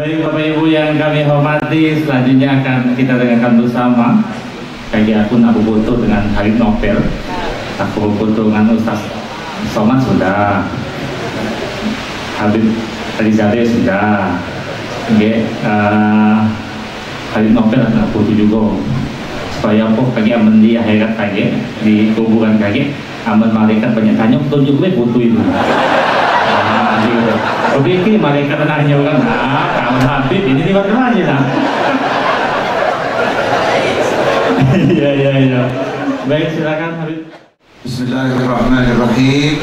Baik Bapak Ibu yang kami hormati, selanjutnya akan kita dengarkan bersama kaji akun Aku Foto dengan Habib Novel. Aku Foto dengan Ustaz Somad sudah, Habib Elizabeth sudah, Habib Novel akan Aku Foto juga, supaya apa kaki aman di akhirat kaki di kuburan kaki aman malaikat banyak tanya tunjuk gue foto itu. Oke, ini malaikat nanya kan, kamu Habib ini di mana aja nah. Iya. Baik, silakan Habib. Bismillahirrahmanirrahim.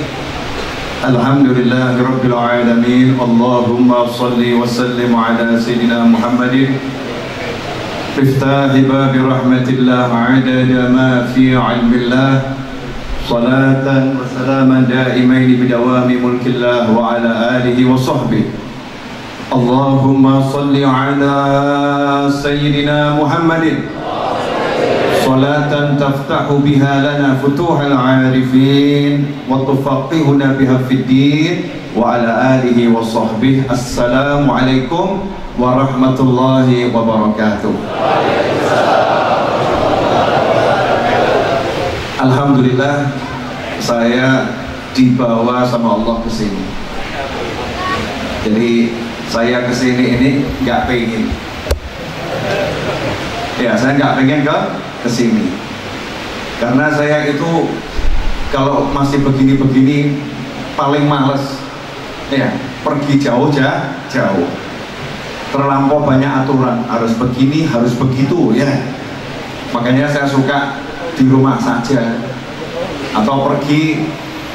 Alhamdulillahirabbil alamin. Allahumma shalli wa sallim ala sayyidina Muhammadin. Biftahi babi rahmatillah adada ma fi ilmillah. Salatan wa salaman daimain bidawami mulkillah wa ala alihi wa sahbihi. Allahumma salli ala sayyidina Muhammadin salatan taftahu biha lana futuhal arifin wa tufaqihuna biha fid din wa ala alihi wa sahbihi. Assalamu alaikum warahmatullahi wabarakatuh. Alhamdulillah, saya dibawa sama Allah ke sini. Jadi saya ke sini ini nggak pengen. Ya, saya nggak pengen ke sini. Karena saya itu kalau masih begini-begini paling males. Ya, pergi jauh. Terlampau banyak aturan, harus begini, harus begitu ya. Makanya saya suka di rumah saja, atau pergi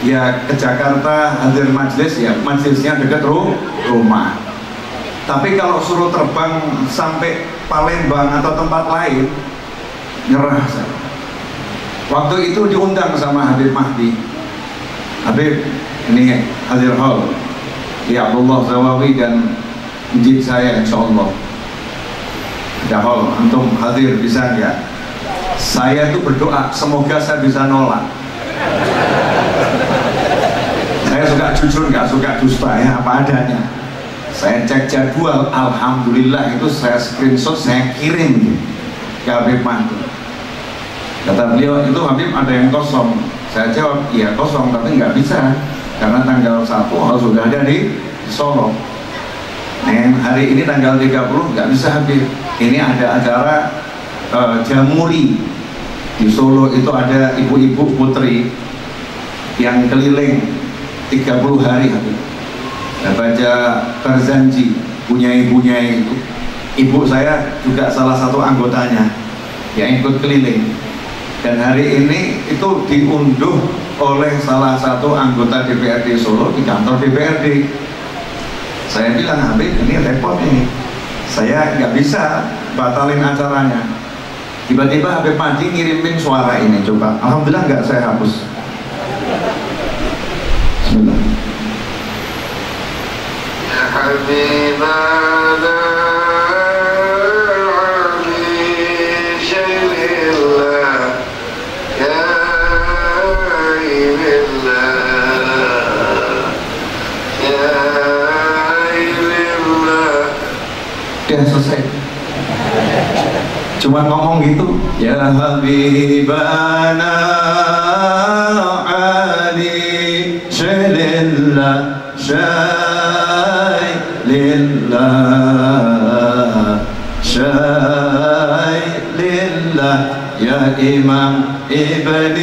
ya ke Jakarta hadir majelis, ya majelisnya dekat rumah. Tapi kalau suruh terbang sampai Palembang atau tempat lain, nyerah saya. Waktu itu diundang sama Habib Mahdi. Habib ini hadir hall ya Abdullah Zawawi dan Njid saya insyaallah ada hall, antum hadir bisa nggak? Saya tuh berdoa semoga saya bisa nolak. Saya suka jujur, nggak suka dusta ya, apa adanya. Saya cek jadwal, alhamdulillah itu saya screenshot, saya kirim ke Habib Mahdi. Kata beliau, itu Habib ada yang kosong. Saya jawab, iya kosong, tapi nggak bisa karena tanggal 1 harus sudah ada di Solo. Hari ini tanggal 30 nggak bisa Habib. Ini ada acara Jamuri di Solo, itu ada ibu-ibu putri yang keliling 30 hari Habib. Saya baca Tarzanji, bunyai-bunyai itu. Ibu saya juga salah satu anggotanya yang ikut keliling. Dan hari ini itu diunduh oleh salah satu anggota DPRD Solo di kantor DPRD. Saya bilang, Habib ini repot ini, saya nggak bisa batalin acaranya. Tiba-tiba Habib Mahdi ngirimin suara ini, coba. Alhamdulillah nggak saya hapus. Bismillah. Ya Habibana Ali Syailillah Ya Ilillah Ya Ilillah. Udah selesai. Cuma ngomong gitu, ya Habibana Ali Syailillah Syailillah Syailillah ya Imam Ibnil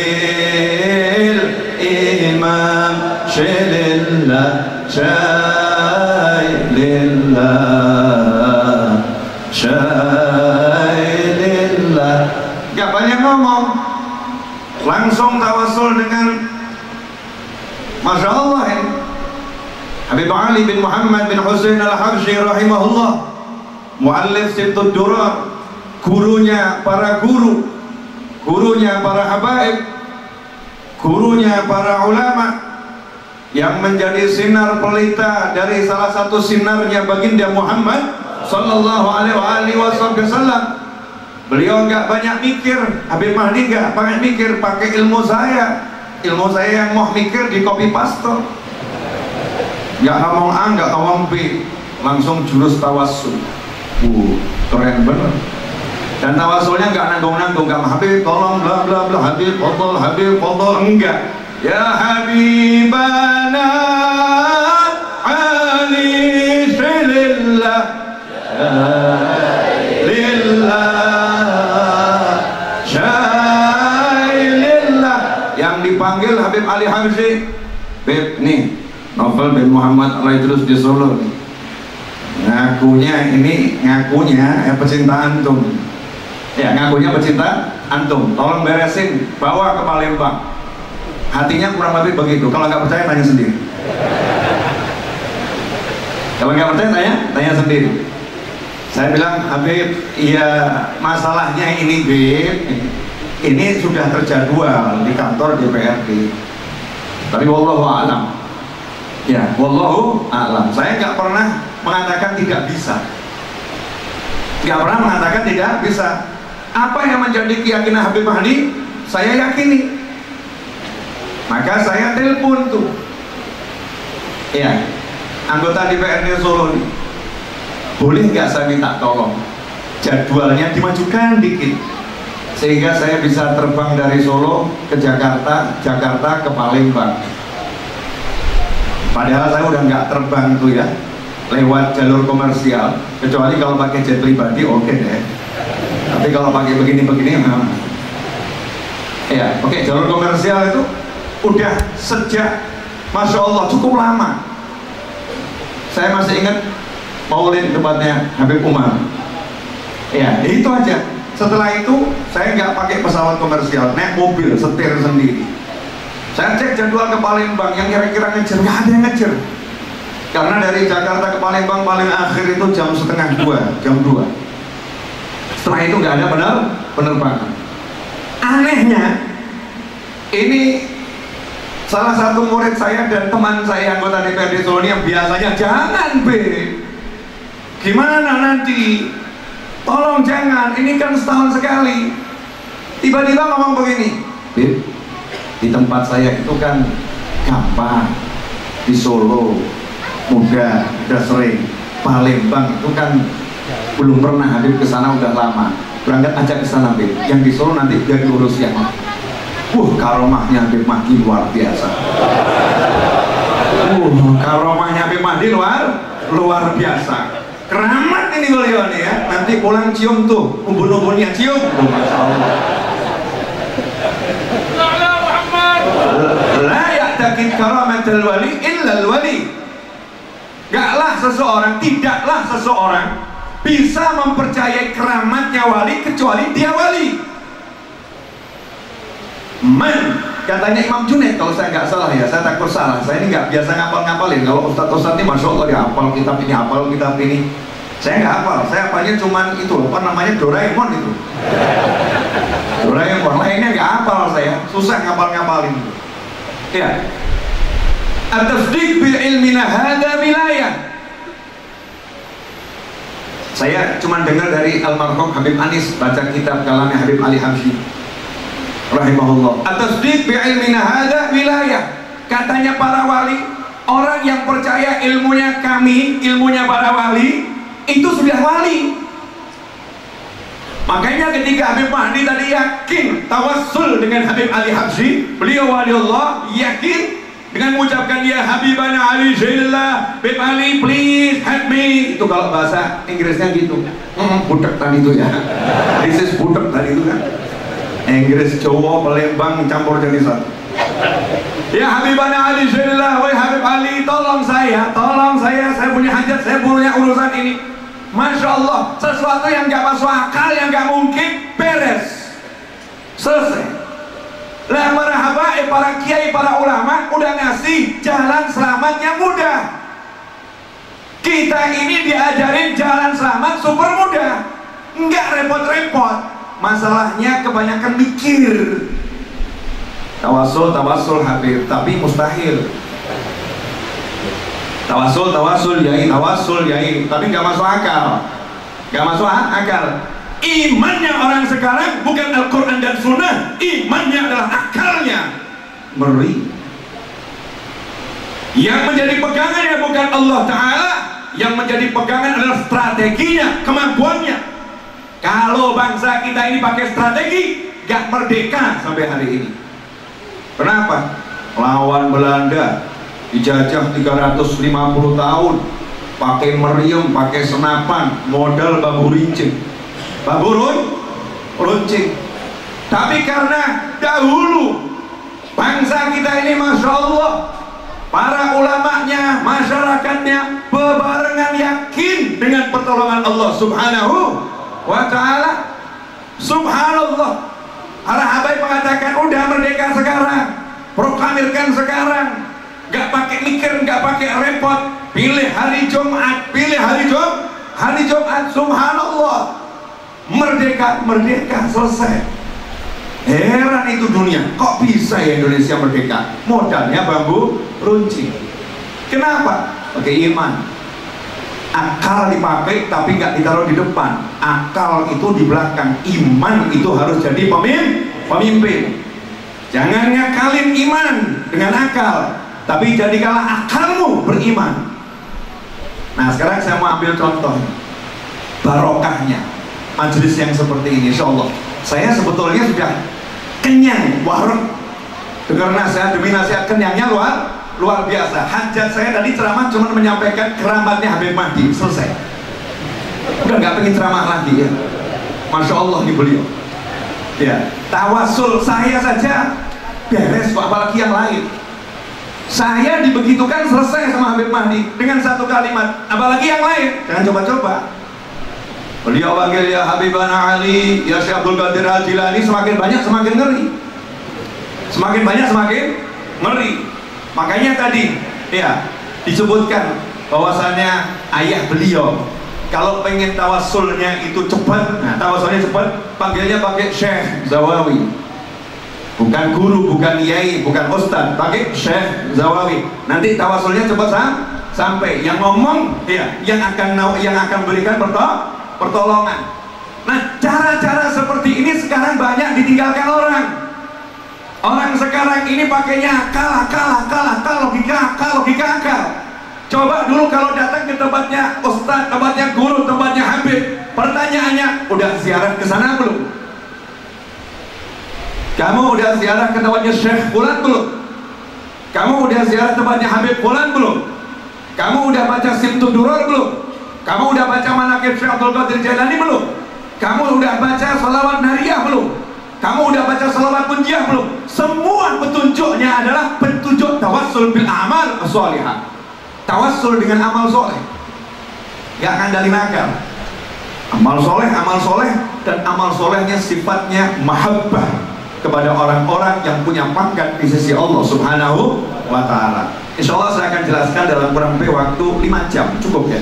Imam Syailillah Syailillah Syailillah. Gak banyak ngomong, langsung tawasul dengan Masya Allah ini Habib Ali bin Muhammad bin Husain al-Habsyi rahimahullah, muallif Sibtud Durar, gurunya para guru, gurunya para habaib, gurunya para ulama, yang menjadi sinar pelita dari salah satu sinarnya baginda Muhammad sallallahu alaihi wasallam. Beliau nggak banyak mikir, Habib Mahdi nggak banyak mikir, pakai ilmu saya yang mau mikir di copy paste, nggak ngomong A nggak ngomong B, langsung jurus tawassul. Keren bener. Dan tawassulnya nggak nanggung-nanggung, nggak Habib tolong bla bla bla, Habib fadhol, enggak. Ya Habibana Ali lillah lillah. Yang dipanggil Habib Ali Habsyi. Beb nih, novel bin Muhammad Al-Idrus di Solo nih. Ngakunya pecinta antum. Ya, ngakunya pecinta antum. Tolong beresin, bawa ke Palembang. Hatinya kurang lebih begitu. Kalau nggak percaya tanya sendiri. Kalau nggak percaya tanya sendiri. Saya bilang, Habib, iya masalahnya ini Beb, ini sudah terjadwal di kantor DPRD. Tapi wallahu a'lam. Ya, wallahu a'lam. Saya nggak pernah mengatakan tidak bisa. Nggak pernah mengatakan tidak bisa. Apa yang menjadi keyakinan Habib Mahdi, saya yakini. Maka saya telepon tuh, ya, anggota DPRD Solo nih. Boleh nggak saya minta tolong jadwalnya dimajukan dikit, sehingga saya bisa terbang dari Solo ke Jakarta, Jakarta ke Palembang. Padahal saya udah nggak terbang tuh ya, lewat jalur komersial, kecuali kalau pakai jet pribadi oke deh. Tapi kalau pakai begini-begini, ya oke, jalur komersial itu udah sejak Masya Allah cukup lama. Saya masih ingat maulid tempatnya Habib Umar. Ya itu aja. Setelah itu saya nggak pakai pesawat komersial, naik mobil, setir sendiri. Saya cek jadwal ke Palembang yang kira-kira ngejar, nggak ada yang ngejar. Karena dari Jakarta ke Palembang paling akhir itu jam 1:30, jam 2. Setelah itu nggak ada penerbangan. Anehnya, ini salah satu murid saya dan teman saya anggota DPRD Solo yang biasanya jangan gimana nanti, tolong jangan, ini kan setahun sekali. Tiba-tiba ngomong begini, Bib, di tempat saya itu kan gampang, di Solo mudah, udah sering. Palembang itu kan belum pernah Habib kesana, udah lama. Berangkat aja ke sana Bib, yang di Solo nanti biar diurus yang karomahnya Habib Mahdi luar biasa. Karomahnya Habib Mahdi luar biasa. Keramat ini beliau nih ya. Nanti pulang cium tuh, umbun-umbunnya cium. Masya Allah. La ya'taqid karamatul wali illa al-wali. Tidaklah seseorang bisa mempercayai keramatnya wali kecuali dia wali. Katanya Imam Junaid, kalau saya nggak salah ya, saya takut salah. Saya ini nggak biasa ngapal-ngapalin. Kalau Ustadz ini Masya Allah dia hafal kitab ini. Saya nggak hafal. Saya hafalnya cuman itu, apa namanya, Doraemon itu. Doraemon lainnya nggak hafal saya. Susah ngapal-ngapalin. Ya. At-tasdiq bi ilmina hadza wilayah. Saya cuma dengar dari almarhum Habib Anis baca kitab kalamnya Habib Ali Habsyi rahimahullah. At-tasdiq bi ilmina hadza wilayah. Katanya para wali, orang yang percaya ilmunya kami, ilmunya para wali, itu sudah wali. Makanya ketika Habib Mahdi tadi yakin tawassul dengan Habib Ali Habsyi, beliau waliullah, yakin dengan mengucapkan ya Habibana Ali Syailah, Habib Ali please help me. Itu kalau bahasa Inggrisnya gitu. Budak tadi itu ya. This is budak tadi itu kan. Inggris, Jawa, Palembang campur jadi satu. Ya Habibana Ali Syailah, wahai Habib Ali, tolong saya, saya punya hajat, saya punya urusan ini. Masya Allah, sesuatu yang gak masuk akal, yang gak mungkin, beres, selesai. Lah marhaba, para kiai, para ulama udah ngasih jalan selamat yang mudah. Kita ini diajarin jalan selamat super mudah, nggak repot-repot. Masalahnya kebanyakan mikir. Tawasul Habib, tapi mustahil. Tawasul yai, tapi nggak masuk akal. Imannya orang sekarang bukan Al-Quran dan Sunnah, imannya adalah akalnya. Meri. Yang menjadi pegangannya bukan Allah Ta'ala, yang menjadi pegangan adalah strateginya, kemampuannya. Kalau bangsa kita ini pakai strategi, gak merdeka sampai hari ini. Kenapa? Lawan Belanda dijajah 350 tahun, pakai meriam, pakai senapan, modal bambu runcing. Bambu runcing. Tapi karena dahulu bangsa kita ini, Masya Allah, para ulamanya, masyarakatnya bebarengan yakin dengan pertolongan Allah Subhanahu wa ta'ala. Subhanallah, para habaib mengatakan udah merdeka sekarang, proklamirkan sekarang, gak pakai mikir, gak pakai repot, pilih hari Jumat, pilih hari Jumat. Subhanallah, merdeka selesai. Heran itu dunia, kok bisa ya Indonesia merdeka? Modalnya bambu runcing. Kenapa? Pakai iman. Akal dipakai tapi nggak ditaruh di depan. Akal itu di belakang. Iman itu harus jadi pemimpin. Jangan ngakalin iman dengan akal, tapi jadikanlah akalmu beriman. Nah, sekarang saya mau ambil contoh barokahnya majelis yang seperti ini. Insya Allah saya sebetulnya sudah kenyang warung dengar nasihat demi nasihat, kenyangnya luar biasa. Hajat saya tadi ceramah cuma menyampaikan keramatnya Habib Mahdi, selesai. Udah nggak pengen ceramah lagi ya. Masya Allah nih beliau ya. Tawasul saya saja beres kok, apalagi yang lain. Saya dibegitukan selesai sama Habib Mahdi dengan satu kalimat, apalagi yang lain jangan coba-coba. Beliau panggil ya Habibana Ali, ya Syekh Abdul Qadir Al-Jilani, semakin banyak semakin ngeri. Semakin banyak semakin ngeri. Makanya tadi ya disebutkan bahwasannya ayah beliau kalau pengen tawasulnya itu cepat, nah tawasulnya cepat, panggilnya pakai Syekh Zawawi. Bukan guru, bukan yai, bukan ustaz, pakai Syekh Zawawi. Nanti tawasulnya cepat sampai. Yang ngomong ya yang akan berikan pertolongan. Nah, cara-cara seperti ini sekarang banyak ditinggalkan orang. Orang sekarang ini pakainya akal, logika. Coba dulu kalau datang ke tempatnya ustaz, tempatnya guru, tempatnya habib, pertanyaannya, udah ziarah ke sana belum? Kamu udah ziarah ke tempatnya Syekh Fulan belum? Kamu udah ziarah tempatnya Habib Fulan belum? Kamu udah baca Simtud Duror belum? Kamu udah baca Manaqib Syekh Abdul Qadir Jailani belum? Kamu udah baca Shalawat Nariyah belum? Kamu udah baca Shalawat Punjiyah belum? Semua petunjuknya adalah petunjuk tawassul bil amal sholihah. Tawassul dengan amal soleh. Gak akan dari nakal. Amal soleh, dan amal solehnya sifatnya mahabbah kepada orang-orang yang punya pangkat di sisi Allah Subhanahu wa ta'ala. Insya Allah saya akan jelaskan dalam kurang lebih waktu 5 jam, cukup ya?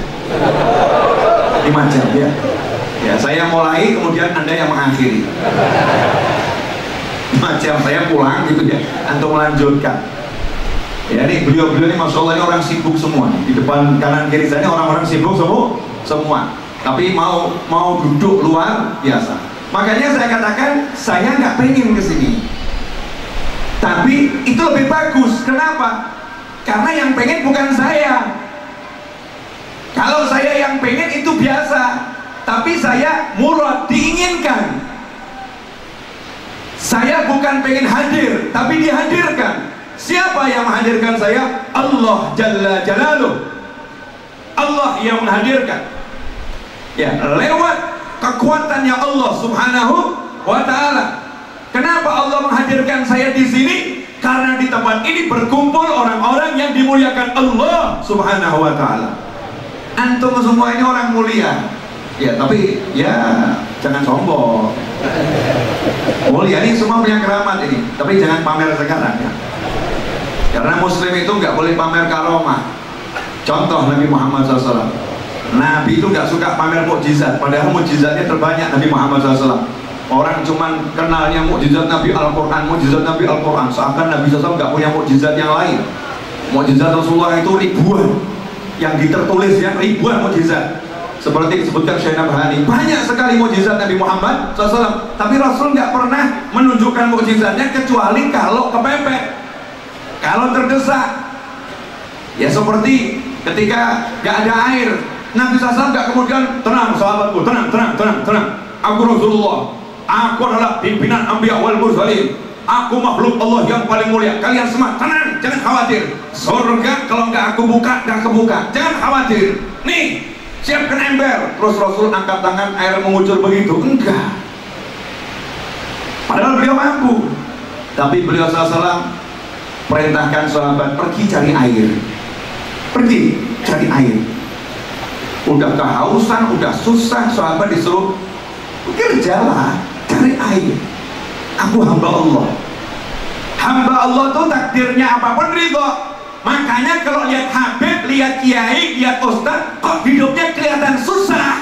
5 jam ya. Ya, saya mulai kemudian Anda yang mengakhiri. 5 jam saya pulang gitu ya, untuk melanjutkan. Ya, ini beliau-beliau ini Masya Allah ini orang sibuk semua. Di depan kanan kiri saya ini orang-orang sibuk semua. Tapi mau duduk luar biasa. Makanya saya katakan saya nggak pengen kesini. Tapi itu lebih bagus. Kenapa? Karena yang pengen bukan saya. Kalau saya yang pengen itu biasa. Tapi saya murad, diinginkan. Saya bukan pengen hadir, tapi dihadirkan. Siapa yang menghadirkan saya? Allah Jalla Jalaluh. Allah yang menghadirkan. Ya, lewat kekuatannya Allah Subhanahu wa ta'ala. Kenapa Allah menghadirkan saya di sini? Karena di tempat ini berkumpul orang-orang yang dimuliakan Allah Subhanahu wa ta'ala. Antum semua ini orang mulia. Ya, tapi ya jangan sombong. Mulia ini semua punya keramat ini, tapi jangan pamer sekarang ya. Karena muslim itu nggak boleh pamer karomah. Contoh Nabi Muhammad SAW. Nabi itu nggak suka pamer mukjizat, padahal mukjizatnya terbanyak Nabi Muhammad SAW. Orang cuman kenalnya mukjizat Nabi Al-Quran, seakan Nabi SAW nggak punya mukjizat yang lain. Mukjizat Rasulullah itu ribuan, yang ditertulis ya ribuan mukjizat. Seperti disebutkan Syekh Nabhani, banyak sekali mukjizat Nabi Muhammad SAW. Tapi Rasul nggak pernah menunjukkan mukjizatnya kecuali kalau kepepet, kalau terdesak. Ya seperti ketika nggak ada air, Nabi SAW nggak kemudian tenang sahabatku, tenang, aku Rasulullah, aku adalah pimpinan Anbiya wal Mursalin, aku makhluk Allah yang paling mulia, kalian semua tenang, jangan khawatir, surga kalau nggak aku buka, nggak kebuka, jangan khawatir, nih siapkan ember. Terus Rasul angkat tangan, air mengucur begitu? Enggak, padahal beliau mampu. Tapi beliau SAW perintahkan sahabat pergi cari air, pergi cari air. Udah kehausan, udah susah, sahabat disuruh kerjalah, cari air. Aku hamba Allah. Hamba Allah tuh takdirnya apapun ridho. Makanya kalau lihat Habib, lihat Kiai, lihat Ustaz, kok hidupnya kelihatan susah,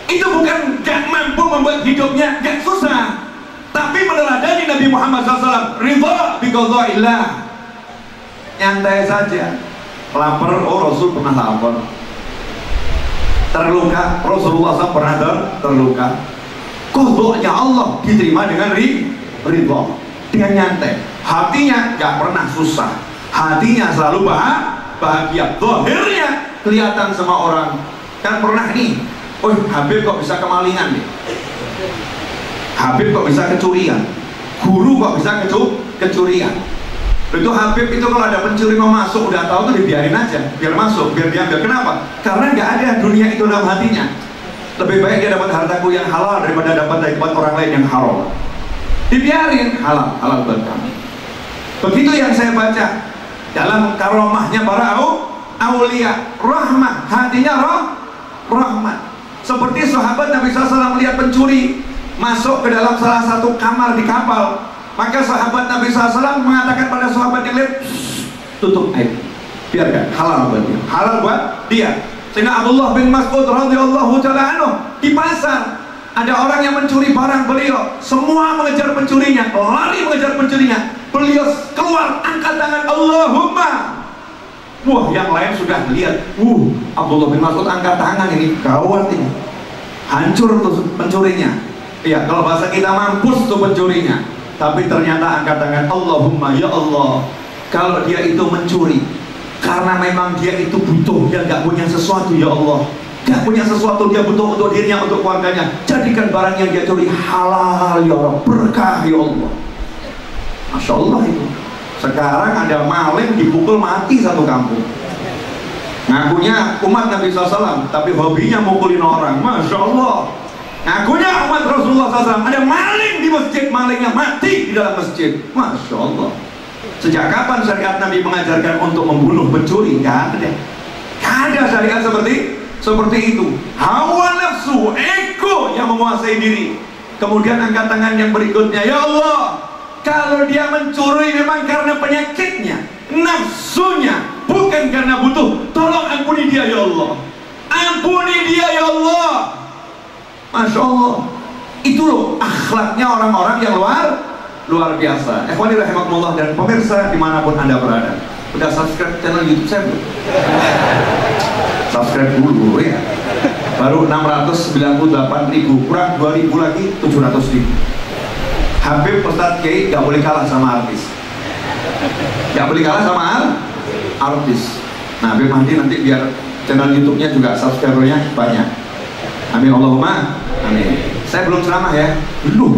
itu bukan gak mampu membuat hidupnya gak susah, tapi meneladani Nabi Muhammad SAW. Ridha bi qada'illah, nyantai saja. Lapar, oh Rasul pernah lapar. Terluka, Rasulullah SAW pernah terluka. Qada'nya Allah diterima dengan ridha, dengan nyantai. Hatinya gak pernah susah, hatinya selalu bahagia. Zahirnya kelihatan sama orang. Kan pernah nih, oh Habib kok bisa kemalingan nih, Habib kok bisa kecurian, guru kok bisa kecurian. Itu Habib itu kalau ada pencuri mau masuk, udah tahu tuh dibiarin aja, biar masuk, biar diambil. Kenapa? Karena nggak ada dunia itu dalam hatinya. Lebih baik dia dapat hartaku yang halal daripada dapat dari tempat orang lain yang haram. Dibiarin, halal buat kami. Begitu yang saya baca dalam karomahnya para aulia, rahmah, hatinya rahmat. Seperti sahabat Nabi SAW melihat pencuri masuk ke dalam salah satu kamar di kapal, maka sahabat Nabi SAW mengatakan pada sahabat yang lain, tutup air, biarkan, halal buat dia, halal buat dia. Sehingga Abdullah bin Mas'ud radhiyallahu ta'ala anhu di pasar, ada orang yang mencuri barang beliau, semua mengejar pencurinya, lari mengejar pencurinya, beliau keluar angkat tangan, Allahumma. Wah, yang lain sudah lihat, Abdullah bin Mas'ud angkat tangan, ini gawat ini, hancur tuh pencurinya. Ya, kalau bahasa kita mampus tuh pencurinya. Tapi ternyata angkat tangan, Allahumma, ya Allah, kalau dia itu mencuri karena memang dia itu butuh, dia nggak punya sesuatu, ya Allah, nggak punya sesuatu, dia butuh untuk dirinya, untuk keluarganya, jadikan barang yang dia curi halal, ya Allah, berkah, ya Allah. Masya Allah itu. Sekarang ada maling dipukul mati satu kampung. Ngakunya umat Nabi SAW, tapi hobinya mukulin orang. Masya Allah. Ngakunya umat Rasulullah SAW, ada maling di masjid, malingnya mati di dalam masjid. Masya Allah. Sejak kapan syariat Nabi mengajarkan untuk membunuh pencuri? Gak ada. Gak ada syariat seperti itu. Hawa nafsu, ego yang menguasai diri. Kemudian angkat tangan yang berikutnya, ya Allah, kalau dia mencuri memang karena penyakitnya, nafsunya, bukan karena butuh, tolong ampuni dia, ya Allah, ampuni dia, ya Allah. Masya Allah. Itu loh akhlaknya orang-orang yang luar biasa. Ikhwani rahimakumullah dan pemirsa dimanapun anda berada, udah subscribe channel YouTube saya belum? Subscribe dulu ya. Baru 698.000, kurang 2.000 lagi 700.000. Habib Ustadz Kiai gak boleh kalah sama artis, gak boleh kalah sama artis. Nah, Habib Mahdi nanti biar channel YouTube-nya juga subscribernya banyak. Amin Allahumma amin. Saya belum ceramah ya, belum.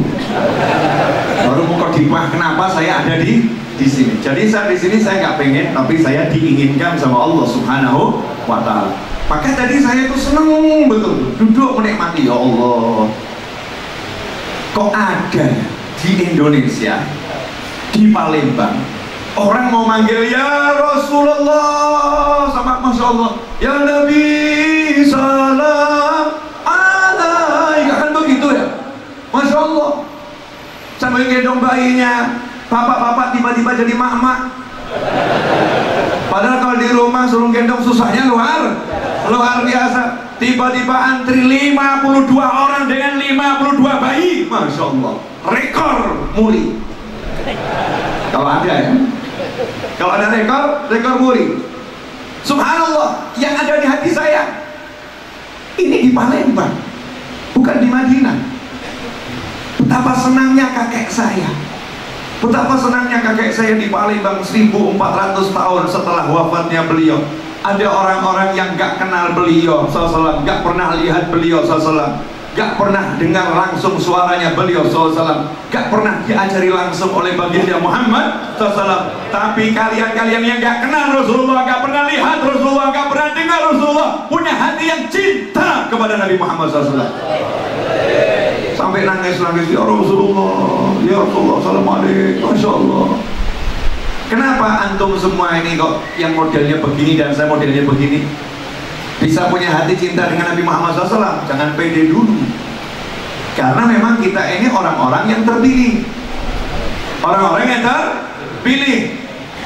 Baru mukadimah kenapa saya ada di sini. Jadi saya di sini saya nggak pengen, tapi saya diinginkan sama Allah Subhanahu wa Ta'ala. Maka tadi saya tuh seneng betul, duduk menikmati, ya Allah. Kok ada di Indonesia, di Palembang, orang mau manggil ya Rasulullah sama Masya Allah, ya Nabi salam alaik, kan begitu ya, Masya Allah. Sambil gendong bayinya, bapak-bapak tiba-tiba jadi mak-mak. Padahal kalau di rumah suruh gendong susahnya luar biasa. Tiba-tiba antri 52 orang dengan 52 bayi, Masya Allah, rekor muri. Kalau ada ya, kalau ada rekor muri. Subhanallah, yang ada di hati saya ini di Palembang, bukan di Madinah. Betapa senangnya kakek saya Betapa senangnya kakek saya di Palembang 1400 tahun setelah wafatnya beliau. Ada orang-orang yang gak kenal beliau SAW, gak pernah lihat beliau SAW, gak pernah dengar langsung suaranya beliau SAW, gak pernah diajari langsung oleh baginda Muhammad SAW. Tapi kalian-kalian yang gak kenal Rasulullah, gak pernah lihat Rasulullah, gak pernah dengar Rasulullah, punya hati yang cinta kepada Nabi Muhammad SAW. Sampai nangis-nangis, ya Rasulullah, ya Rasulullah, assalamualaikum, Masya Allah. Kenapa antum semua ini kok yang modelnya begini dan saya modelnya begini bisa punya hati cinta dengan Nabi Muhammad SAW? Jangan pede dulu. Karena memang kita ini orang-orang yang terpilih, orang-orang yang terpilih.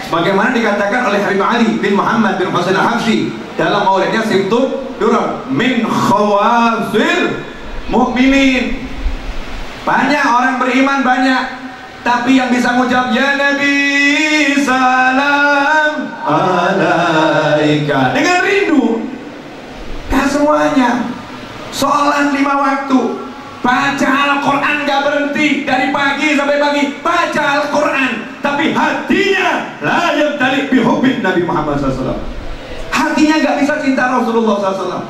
Sebagaimana dikatakan oleh Habib Ali bin Muhammad bin Husain al-Habsyi dalam maulidnya Sibtud Durr, min khawasil mu'minin. Banyak orang beriman, banyak, tapi yang bisa mengucap ya Nabi salam alaika dengan rindu, gak semuanya. Sholat 5 waktu, baca Al-Quran gak berhenti dari pagi sampai pagi, baca Al-Quran, tapi hatinya la yamtali bihubbin Nabi Muhammad SAW. Hatinya gak bisa cinta Rasulullah SAW,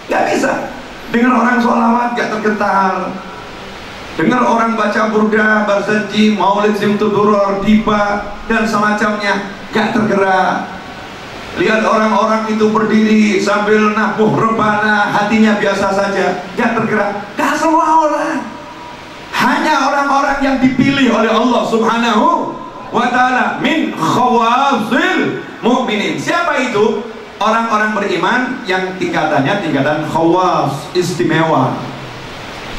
gak bisa. Dengar orang sholawat gak tergetar, dengar orang baca burda, barzanji, maulid, Sibtud Durr, diba dan semacamnya, gak tergerak. Lihat orang-orang itu berdiri sambil nabuh rebana, hatinya biasa saja, gak tergerak. Gak semua orang, hanya orang-orang yang dipilih oleh Allah Subhanahu wa ta'ala, min khawasil mu'minin. Siapa itu? Orang-orang beriman yang tingkatannya tingkatan khawas, istimewa.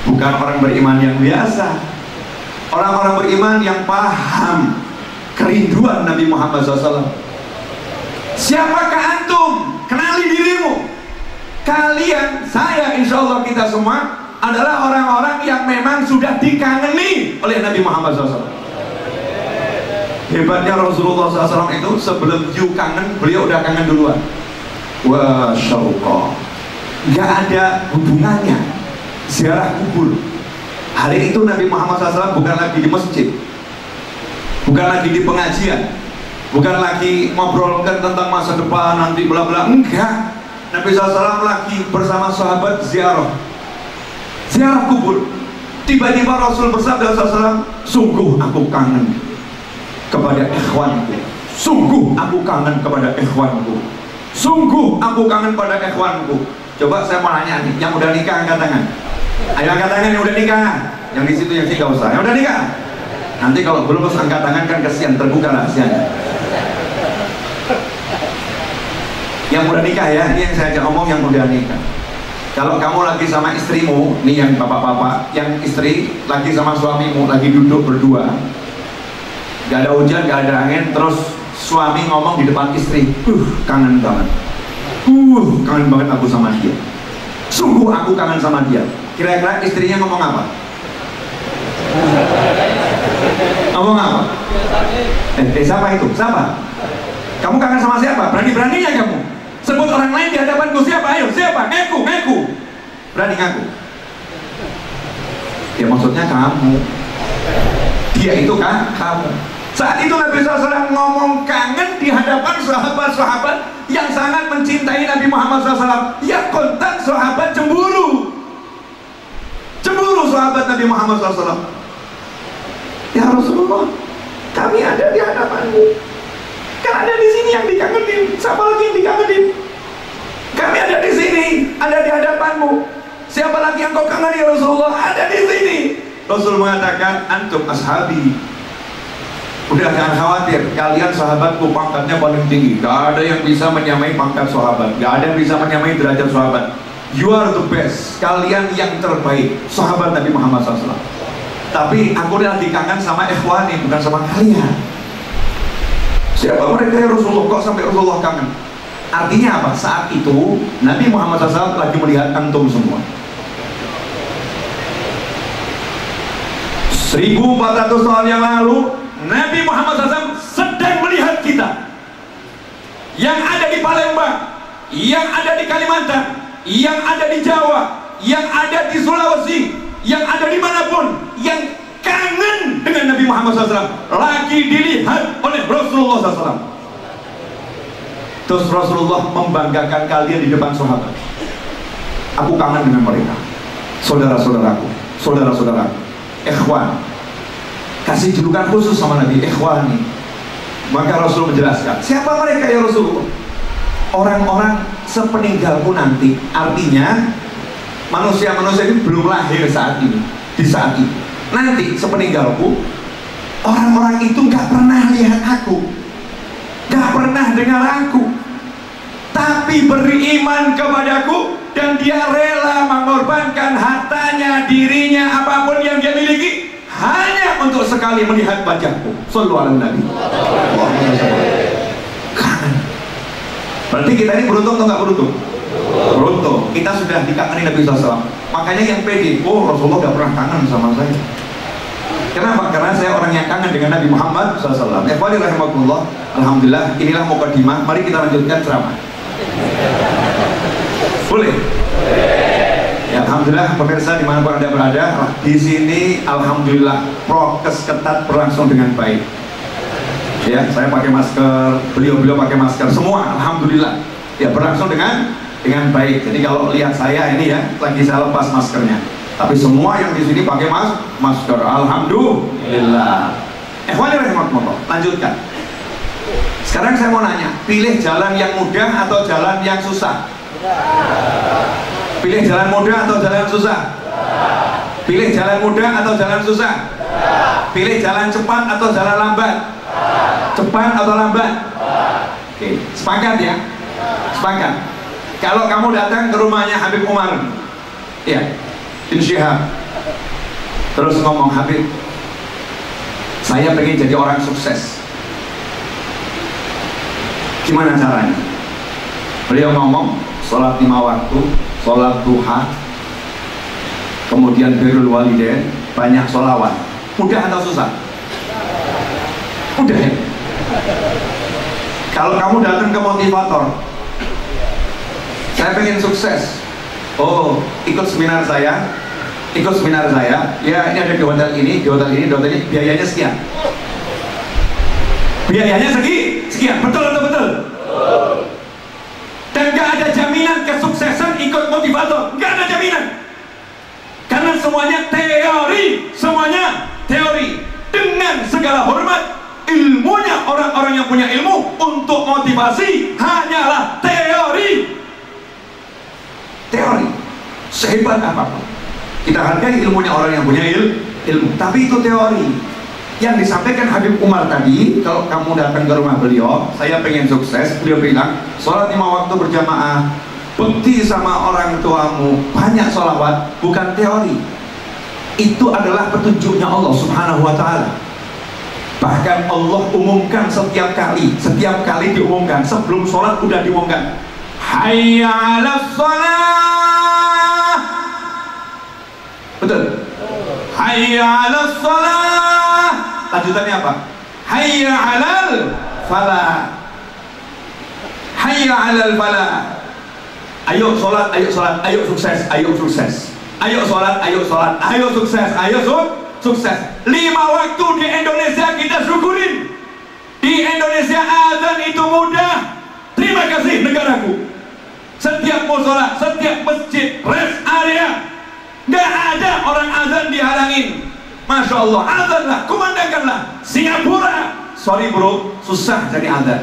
Bukan orang beriman yang biasa. Orang-orang beriman yang paham kerinduan Nabi Muhammad SAW. Siapakah antum? Kenali dirimu. Kalian, saya, insya Allah kita semua adalah orang-orang yang memang sudah dikangeni oleh Nabi Muhammad SAW. Hebatnya Rasulullah SAW itu sebelum you kangen, beliau udah kangen duluan. Wa syauqa. Gak ada hubungannya ziarah kubur. Hari itu Nabi Muhammad SAW bukan lagi di masjid, bukan lagi di pengajian, bukan lagi ngobrolkan tentang masa depan nanti bla bla, enggak. Nabi SAW lagi bersama sahabat ziarah kubur. Tiba-tiba Rasul bersabda SAW, sungguh aku kangen kepada ikhwanku, sungguh aku kangen kepada ikhwanku, sungguh aku kangen pada ikhwanku. Coba saya mau nanya nih, yang udah nikah angkat tangan. Ayo angkat tangan yang udah nikah. Yang di situ yang sih gak usah. Yang udah nikah. Nanti kalau belum harus angkat tangan kan kesian, terbuka rahasianya. Yang udah nikah ya, ini yang saya ajak ngomong yang udah nikah. Kalau kamu lagi sama istrimu, nih yang bapak-bapak, yang istri lagi sama suamimu, lagi duduk berdua, gak ada hujan, gak ada angin, terus suami ngomong di depan istri, kangen banget, kangen banget aku sama dia, sungguh aku kangen sama dia. Kira-kira istrinya ngomong apa? Ngomong apa? Siapa itu? Siapa? Kamu kangen sama siapa? Berani-beraninya kamu sebut orang lain di hadapanku. Siapa? Ayo, siapa? Ngaku. Berani ngaku. Ya maksudnya kamu. Dia itu kan kamu. Saat itu Nabi SAW ngomong kangen di hadapan sahabat-sahabat yang sangat mencintai Nabi Muhammad SAW. Ya kontak sahabat cemburu sahabat Nabi Muhammad SAW. Ya Rasulullah, kami ada di hadapanmu, kan ada di sini yang dikangenin. Siapa lagi yang dikangenin? Kami ada di sini, ada di hadapanmu. Siapa lagi yang kau kangeni ya Rasulullah? Ada di sini. Rasul mengatakan, antum ashabi. Udah jangan khawatir, kalian sahabatku, pangkatnya paling tinggi. Gak ada yang bisa menyamai pangkat sahabat, gak ada yang bisa menyamai derajat sahabat. You are the best, kalian yang terbaik, sahabat Nabi Muhammad SAW. Tapi aku lagi kangen sama ikhwani, bukan sama kalian. Siapa mereka ya Rasulullah? Kok sampai Rasulullah kangen? Artinya apa? Saat itu Nabi Muhammad SAW lagi melihat antum semua. 1400 tahun yang lalu Nabi Muhammad SAW sedang melihat kita yang ada di Palembang, yang ada di Kalimantan, yang ada di Jawa, yang ada di Sulawesi, yang ada dimanapun, yang kangen dengan Nabi Muhammad SAW. lagi dilihat oleh Rasulullah SAW. Terus Rasulullah membanggakan kalian di depan sahabat. Aku kangen dengan mereka, saudara-saudaraku, saudara-saudaraku, ikhwan. Kasih julukan khusus sama Nabi, ikhwani. Maka Rasul menjelaskan, siapa mereka ya Rasulullah? Orang-orang sepeninggalku nanti. Artinya manusia-manusia ini belum lahir saat ini. Di saat ini nanti sepeninggalku, orang-orang itu gak pernah lihat aku, gak pernah dengar aku, tapi beriman kepadaku, dan dia rela mengorbankan hartanya, dirinya, apapun yang dia miliki, hanya untuk sekali melihat wajahku. Shallu ala Nabi. Kangen. Berarti kita ini beruntung atau nggak beruntung? Beruntung. Kita sudah dikangeni Nabi SAW. Makanya yang pede, oh Rasulullah nggak pernah kangen sama saya. Kenapa? Karena saya orang yang kangen dengan Nabi Muhammad SAW. Alhamdulillah, inilah mukadimah. Mari kita lanjutkan ceramah. Boleh? Ya, alhamdulillah pemirsa dimanapun Anda berada, di sini alhamdulillah prokes ketat berlangsung dengan baik. Ya, saya pakai masker, beliau pakai masker, semua alhamdulillah ya berlangsung dengan baik. Jadi kalau lihat saya ini ya, lagi saya lepas maskernya, tapi semua yang di sini pakai masker, alhamdulillah. Ikhwani rahimakumullah, lanjutkan. Sekarang saya mau nanya, pilih jalan yang mudah atau jalan yang susah? Pilih jalan mudah atau jalan susah? Pilih jalan mudah atau jalan susah? Pilih jalan cepat atau jalan lambat? Cepat atau lambat? Oke, sepakat ya? Sepakat. Kalau kamu datang ke rumahnya Habib Umar, ya, bin Syihab, terus ngomong, Habib, saya pengen jadi orang sukses. Gimana caranya? Beliau ngomong, sholat 5 waktu, sholat duha, kemudian birrul walidain, banyak sholawat. Mudah atau susah? Mudah ya? Kalau kamu datang ke motivator, saya pengen sukses, oh ikut seminar saya, ya ini ada di hotel ini, biayanya sekian. Biayanya sekian, betul atau betul? Dan gak ada jaminan kesuksesan ikut motivator, gak ada jaminan, karena semuanya teori. Dengan segala hormat, ilmunya orang-orang yang punya ilmu untuk motivasi hanyalah teori. Sehebat apapun kita hargai ilmunya orang yang punya ilmu, tapi itu teori. Yang disampaikan Habib Umar tadi, kalau kamu datang ke rumah beliau, saya pengen sukses, beliau bilang, sholat 5 waktu berjamaah, bekti sama orang tuamu, banyak sholawat, bukan teori. Itu adalah petunjuknya Allah Subhanahu wa ta'ala. Bahkan Allah umumkan setiap kali diumumkan, sebelum sholat udah diumumkan, hayya 'alas sholah. Betul? Hayya 'alas sholah. Lanjutannya apa? Hayya 'alal falah. Hayya 'alal falah. Ayo sholat, ayo sukses. Ayo sholat, ayo sukses. 5 waktu di Indonesia kita syukurin. Di Indonesia azan itu mudah. Terima kasih negaraku. Setiap musola, setiap masjid, rest area, nggak ada orang azan dihalangin. Masya Allah, azanlah, kumandangkanlah. Singapura, sorry bro, susah cari azan.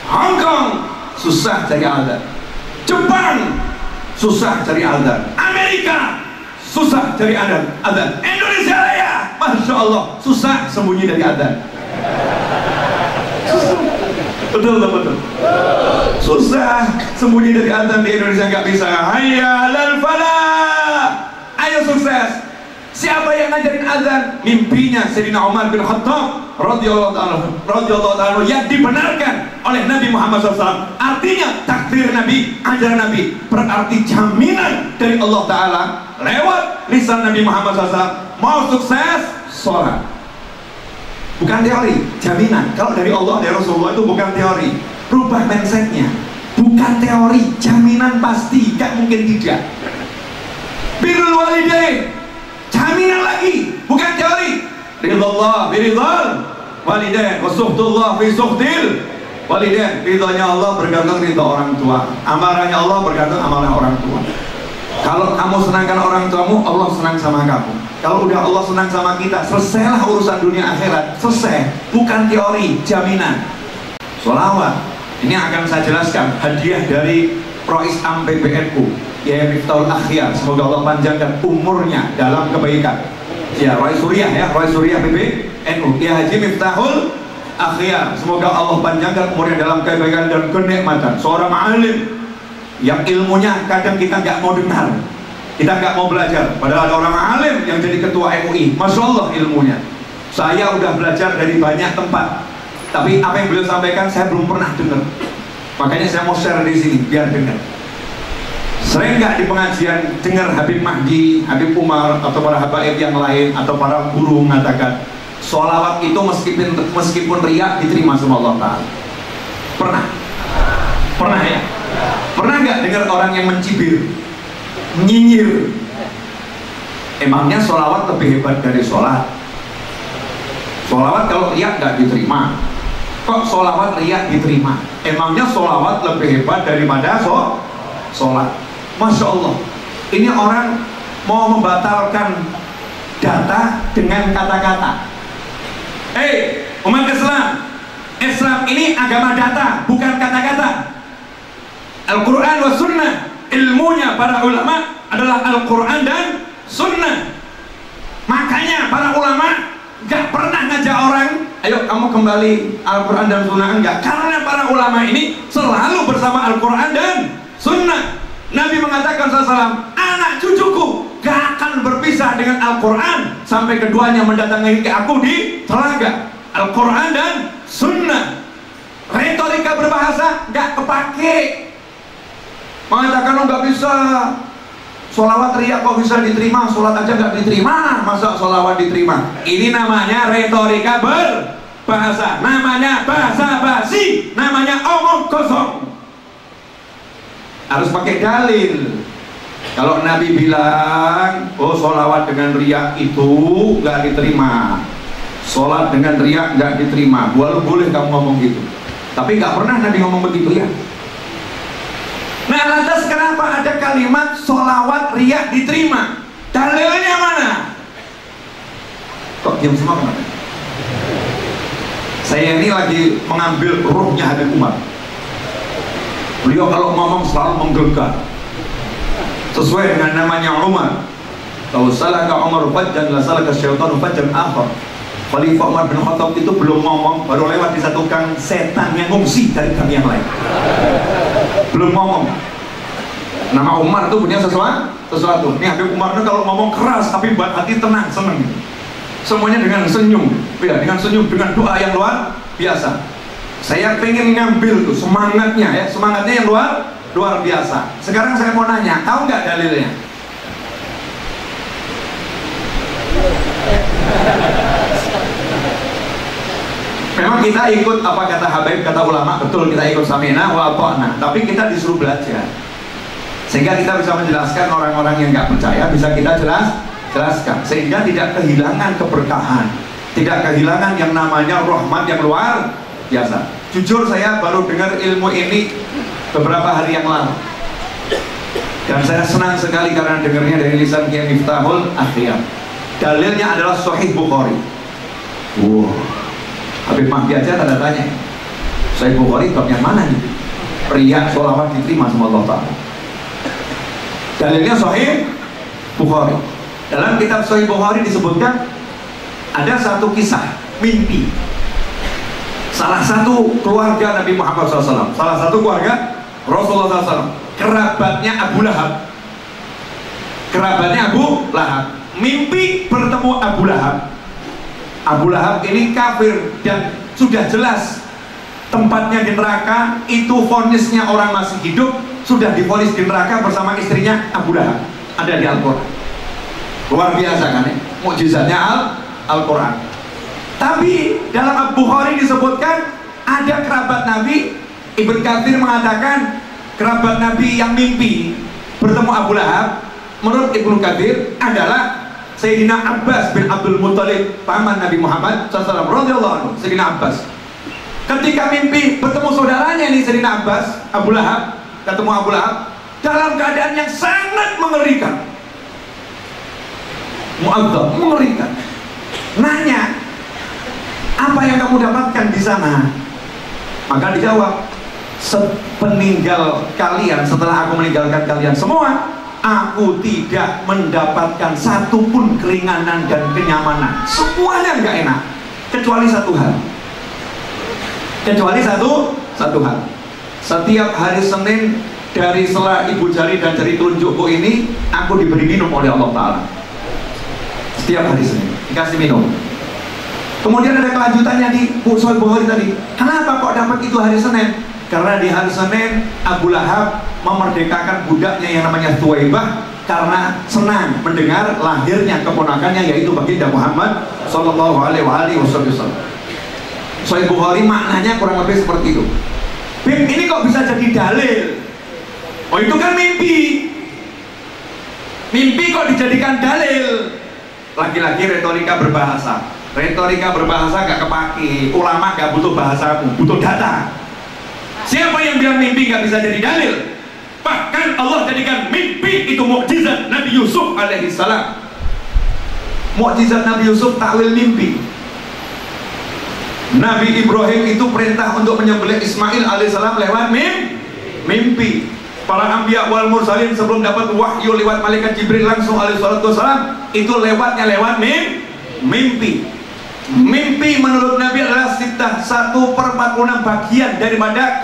Hong Kong, susah cari azan. Jepang, susah cari azan. Amerika, susah cari azan. Indonesia Raya, Masya Allah, susah sembunyi dari azan. Betul. Susah sembunyi dari azan di Indonesia, nggak bisa. Hayya 'alal falah. Ayo sukses. Siapa yang ngajarin azan? Mimpinya Sayyidina Umar bin Khattab radhiyallahu ta'ala yang dibenarkan oleh Nabi Muhammad SAW. Artinya takdir Nabi, ajaran Nabi, berarti jaminan dari Allah Ta'ala lewat lisan Nabi Muhammad SAW. Mau sukses, sholat. Bukan teori, jaminan. Kalau dari Allah, dari Rasulullah itu bukan teori. Rubah mindsetnya, bukan teori, jaminan pasti, gak mungkin tidak. Birrul walidain, jaminan lagi, bukan teori. ridallah biridal walidain, wa suhtullah fi suhtil walidain. Ridhonya Allah bergantung ridho orang tua, amarahnya Allah bergantung amarah orang tua. Kalau kamu senangkan orang tuamu, Allah senang sama kamu. Kalau udah Allah senang sama kita, selesailah urusan dunia akhirat. Selesai, bukan teori, jaminan. Sholawat, ini akan saya jelaskan hadiah dari Proisam PBNU, Yai Miftahul Akhyar. Semoga Allah panjangkan umurnya dalam kebaikan. Ya, Roy Surya PBNU, ya Haji Miftahul Akhyar. Semoga Allah panjangkan umurnya dalam kebaikan dan kenikmatan. Seorang alim yang ilmunya kadang kita nggak mau dengar, kita nggak mau belajar. Padahal ada orang alim yang jadi ketua MUI, Masya Allah ilmunya. Saya udah belajar dari banyak tempat, tapi apa yang beliau sampaikan saya belum pernah dengar. Makanya saya mau share di sini biar dengar. Sering nggak di pengajian dengar Habib Mahdi, Habib Umar, atau para habaib yang lain, atau para guru mengatakan sholawat itu meskipun riak diterima sama Allah Ta'ala? Pernah ya? Pernah nggak dengar orang yang mencibir, nyinyir? Emangnya sholawat lebih hebat dari sholat? Sholawat kalau riak nggak diterima, kok sholawat riak diterima? Emangnya sholawat lebih hebat daripada sholat? Masya Allah, ini orang mau membatalkan data dengan kata-kata. Umat Islam ini agama data, bukan kata-kata. Al-Quran wa Sunnah, ilmunya para ulama adalah Al-Quran dan Sunnah. Makanya para ulama gak pernah ngajak orang, ayo kamu kembali Al-Quran dan Sunnah, enggak. Karena para ulama ini selalu bersama Al-Quran dan Sunnah. Nabi mengatakan SAW, anak cucuku gak akan berpisah dengan Al-Quran sampai keduanya mendatangi ke aku di telaga. Al-Quran dan Sunnah. Retorika berbahasa gak kepake. Mengatakan lo nggak bisa, sholawat riak kok bisa diterima, sholat aja nggak diterima, masa sholawat diterima? Ini namanya retorika berbahasa, namanya bahasa basi, namanya omong kosong. Harus pakai dalil. Kalau Nabi bilang, oh sholawat dengan riak itu nggak diterima, sholat dengan riak nggak diterima, boleh kamu ngomong gitu. Tapi nggak pernah Nabi ngomong begitu ya. Nah, lantas kenapa ada kalimat sholawat riak diterima? Dalilnya mana? Kok diam semua kenapa? Saya ini lagi mengambil ruhnya Habib Umar. Beliau kalau ngomong selalu menggelegar, sesuai dengan namanya Umar. Kalau salah ke Umar fajjan, la salah ke syaitan fajjan akhar. Khalifah Umar bin Khattab itu belum ngomong, baru lewat di satu gang setan yang ngungsi dari gang yang lain. Belum ngomong. Nama Umar itu punya sesuatu. Ini Habib Umar itu kalau ngomong keras tapi buat hati tenang, seneng. Semuanya dengan senyum, ya, dengan senyum, dengan doa yang luar biasa. Saya pengen ngambil tuh semangatnya ya, semangatnya yang luar biasa. Sekarang saya mau nanya, tahu nggak dalilnya? Memang kita ikut apa kata Habib, kata ulama, betul kita ikut samina wa ta'na, tapi kita disuruh belajar sehingga kita bisa menjelaskan orang-orang yang nggak percaya, bisa kita jelaskan sehingga tidak kehilangan keberkahan, tidak kehilangan yang namanya rahmat yang luar biasa. Jujur saya baru dengar ilmu ini beberapa hari yang lalu dan saya senang sekali karena dengarnya dari lisan Kiai Miftahul Akhyar. Dalilnya adalah Sahih Bukhari. Habib Mahdi aja tanda tanya, Sahih Bukhari bab yang mana nih? Riak sholawat diterima sama Allah Ta'ala. Dalilnya Sahih Bukhari. Dalam kitab Sahih Bukhari disebutkan ada satu kisah mimpi salah satu keluarga Nabi Muhammad SAW, salah satu keluarga Rasulullah SAW, kerabatnya Abu Lahab. Kerabatnya Abu Lahab mimpi bertemu Abu Lahab. Abu Lahab ini kafir dan sudah jelas tempatnya di neraka, itu vonisnya orang masih hidup, sudah divonis di neraka bersama istrinya Abu Lahab. Ada di Al-Quran. Luar biasa kan ya, mukjizatnya Al-Quran. Tapi dalam Al-Bukhari disebutkan ada kerabat Nabi. Ibn Katsir mengatakan kerabat Nabi yang mimpi bertemu Abu Lahab menurut Ibnu Katsir adalah Sayyidina Abbas bin Abdul Muttalib, paman Nabi Muhammad SAW radhiyallahu anhu. Sayyidina Abbas ketika mimpi bertemu saudaranya nih, Sayyidina Abbas, Abu Lahab, ketemu Abu Lahab dalam keadaan yang sangat mengerikan, mu'adzab, mengerikan. Nanya, apa yang kamu dapatkan di sana? Maka dijawab, sepeninggal kalian, setelah aku meninggalkan kalian semua, aku tidak mendapatkan satupun keringanan dan kenyamanan. Semuanya nggak enak, kecuali satu hal. Kecuali satu hal. Setiap hari Senin dari sela ibu jari dan jari telunjukku ini, aku diberi minum oleh Allah Ta'ala. Setiap hari Senin dikasih minum. Kemudian ada kelanjutannya di Sahih Bukhari tadi. Kenapa kok dapat itu hari Senin? Karena di hari Senin Abu Lahab memerdekakan budaknya yang namanya Thuwaibah karena senang mendengar lahirnya keponakannya, yaitu baginda Muhammad Sallallahu Alaihi Wasallam. Sahih Bukhari maknanya kurang lebih seperti itu. Bim, ini kok bisa jadi dalil? Oh, itu kan mimpi. Mimpi kok dijadikan dalil? Lagi-lagi retorika berbahasa. Retorika berbahasa gak kepake. Ulama gak butuh bahasamu, butuh data. Siapa yang bilang mimpi gak bisa jadi dalil? Bahkan Allah jadikan mimpi itu mukjizat Nabi Yusuf alaihissalam. Mukjizat Nabi Yusuf takwil mimpi. Nabi Ibrahim itu perintah untuk menyembelih Ismail alaihissalam lewat mimpi. Para anbiya wal mursalin sebelum dapat wahyu lewat malaikat Jibril langsung alaihissalam, itu lewatnya lewat mimpi. Mimpi menurut Nabi adalah 1/46 bagian daripada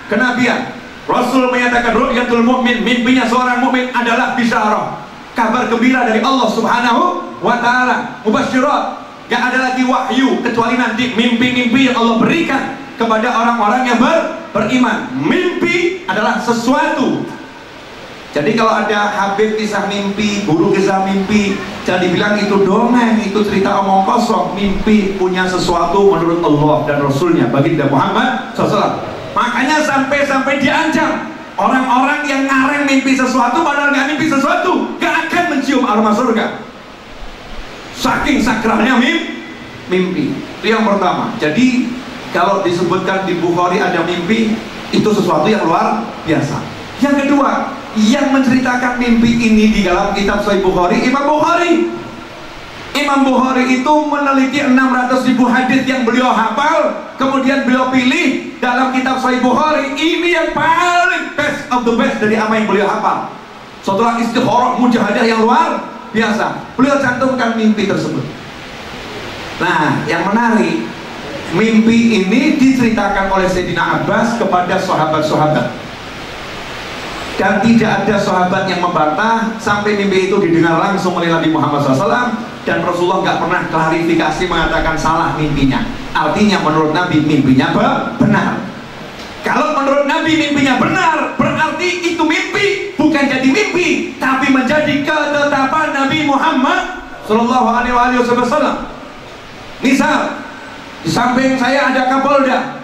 kenabian. Rasul menyatakan ru'yatul mu'min, mimpinya seorang mukmin adalah bisyarah, kabar gembira dari Allah Subhanahu wa Ta'ala, mubasyirat. Gak ada lagi wahyu kecuali nanti mimpi-mimpi yang Allah berikan kepada orang-orang yang beriman. Mimpi adalah sesuatu. Jadi kalau ada Habib kisah mimpi, guru kisah mimpi, jangan dibilang itu dongeng, itu cerita omong kosong. Mimpi punya sesuatu menurut Allah dan Rasulnya, baginda Muhammad SAW. Makanya sampai diancam orang-orang yang ngareng mimpi sesuatu padahal nggak mimpi sesuatu, gak akan mencium aroma surga. Saking sakralnya mimpi. Itu yang pertama. Jadi kalau disebutkan di Bukhari ada mimpi, itu sesuatu yang luar biasa. Yang kedua, yang menceritakan mimpi ini di dalam kitab Sahih Bukhari, Imam Bukhari. Imam Bukhari itu meneliti 600.000 hadis yang beliau hafal, kemudian beliau pilih dalam kitab Sahih Bukhari. Ini yang paling best of the best dari apa yang beliau hafal. Setelah istikharah mujahadah yang luar biasa, beliau cantumkan mimpi tersebut. Nah, yang menarik, mimpi ini diceritakan oleh Sayyidina Abbas kepada sahabat-sahabat, dan tidak ada sahabat yang membantah sampai mimpi itu didengar langsung oleh Nabi Muhammad SAW, dan Rasulullah nggak pernah klarifikasi mengatakan salah mimpinya. Artinya menurut Nabi mimpinya benar. Kalau menurut Nabi mimpinya benar, berarti itu mimpi bukan jadi mimpi, tapi menjadi ketetapan Nabi Muhammad Sallallahu Alaihi Wasallam. Misal, di samping saya ada Kapolda,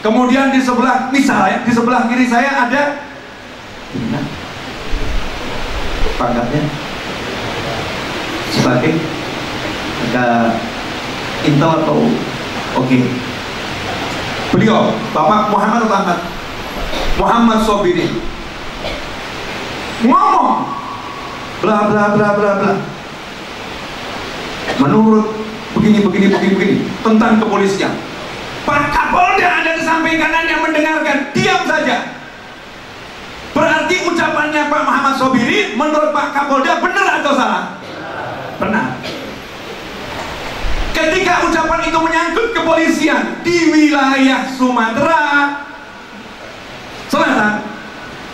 kemudian di sebelah, misalnya di sebelah kiri saya ada pangkatnya sebagai intel atau oke. Beliau Bapak Muhammad Sobiri ngomong bla bla bla bla bla menurut begini tentang kepolisian. Pak Kapolda ada di samping kanan yang mendengarkan, diam saja. Berarti ucapannya Pak Muhammad Sobiri menurut Pak Kapolda benar atau salah? Benar. Ketika ucapan itu menyangkut kepolisian di wilayah Sumatera Selatan,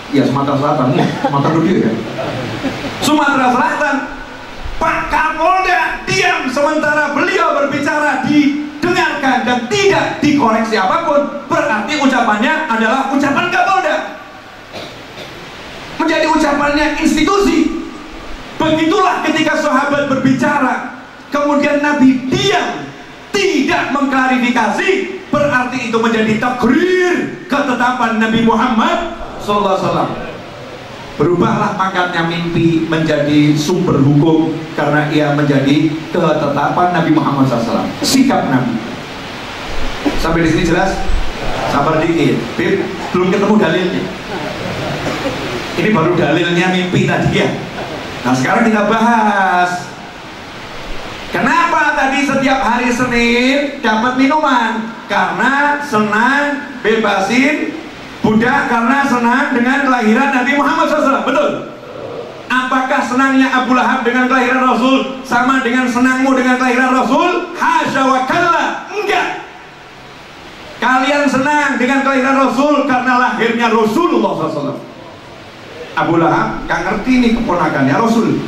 ya Sumatera Selatan, Sumatera dulu ya. Sumatera Selatan, Pak Kapolda diam sementara beliau berbicara didengarkan dan tidak dikoreksi apapun, berarti ucapannya adalah ucapan Kapolda, menjadi ucapannya institusi. Begitulah ketika sahabat berbicara, kemudian Nabi diam, tidak mengklarifikasi, berarti itu menjadi takrir ketetapan Nabi Muhammad SAW. Berubahlah pangkatnya mimpi menjadi sumber hukum karena ia menjadi ketetapan Nabi Muhammad SAW. Sikap Nabi. Sampai di sini jelas? Sabar dikit, Bib, belum ketemu dalilnya. Ini baru dalilnya mimpi tadi ya. Nah sekarang kita bahas kenapa tadi setiap hari Senin dapat minuman? Karena senang bebasin budak, karena senang dengan kelahiran Nabi Muhammad SAW. Betul? Apakah senangnya Abu Lahab dengan kelahiran Rasul sama dengan senangmu dengan kelahiran Rasul? Hasya wa kalla. Enggak. Kalian senang dengan kelahiran Rasul karena lahirnya Rasulullah SAW. Abu Lahab gak ngerti nih keponakannya Rasul.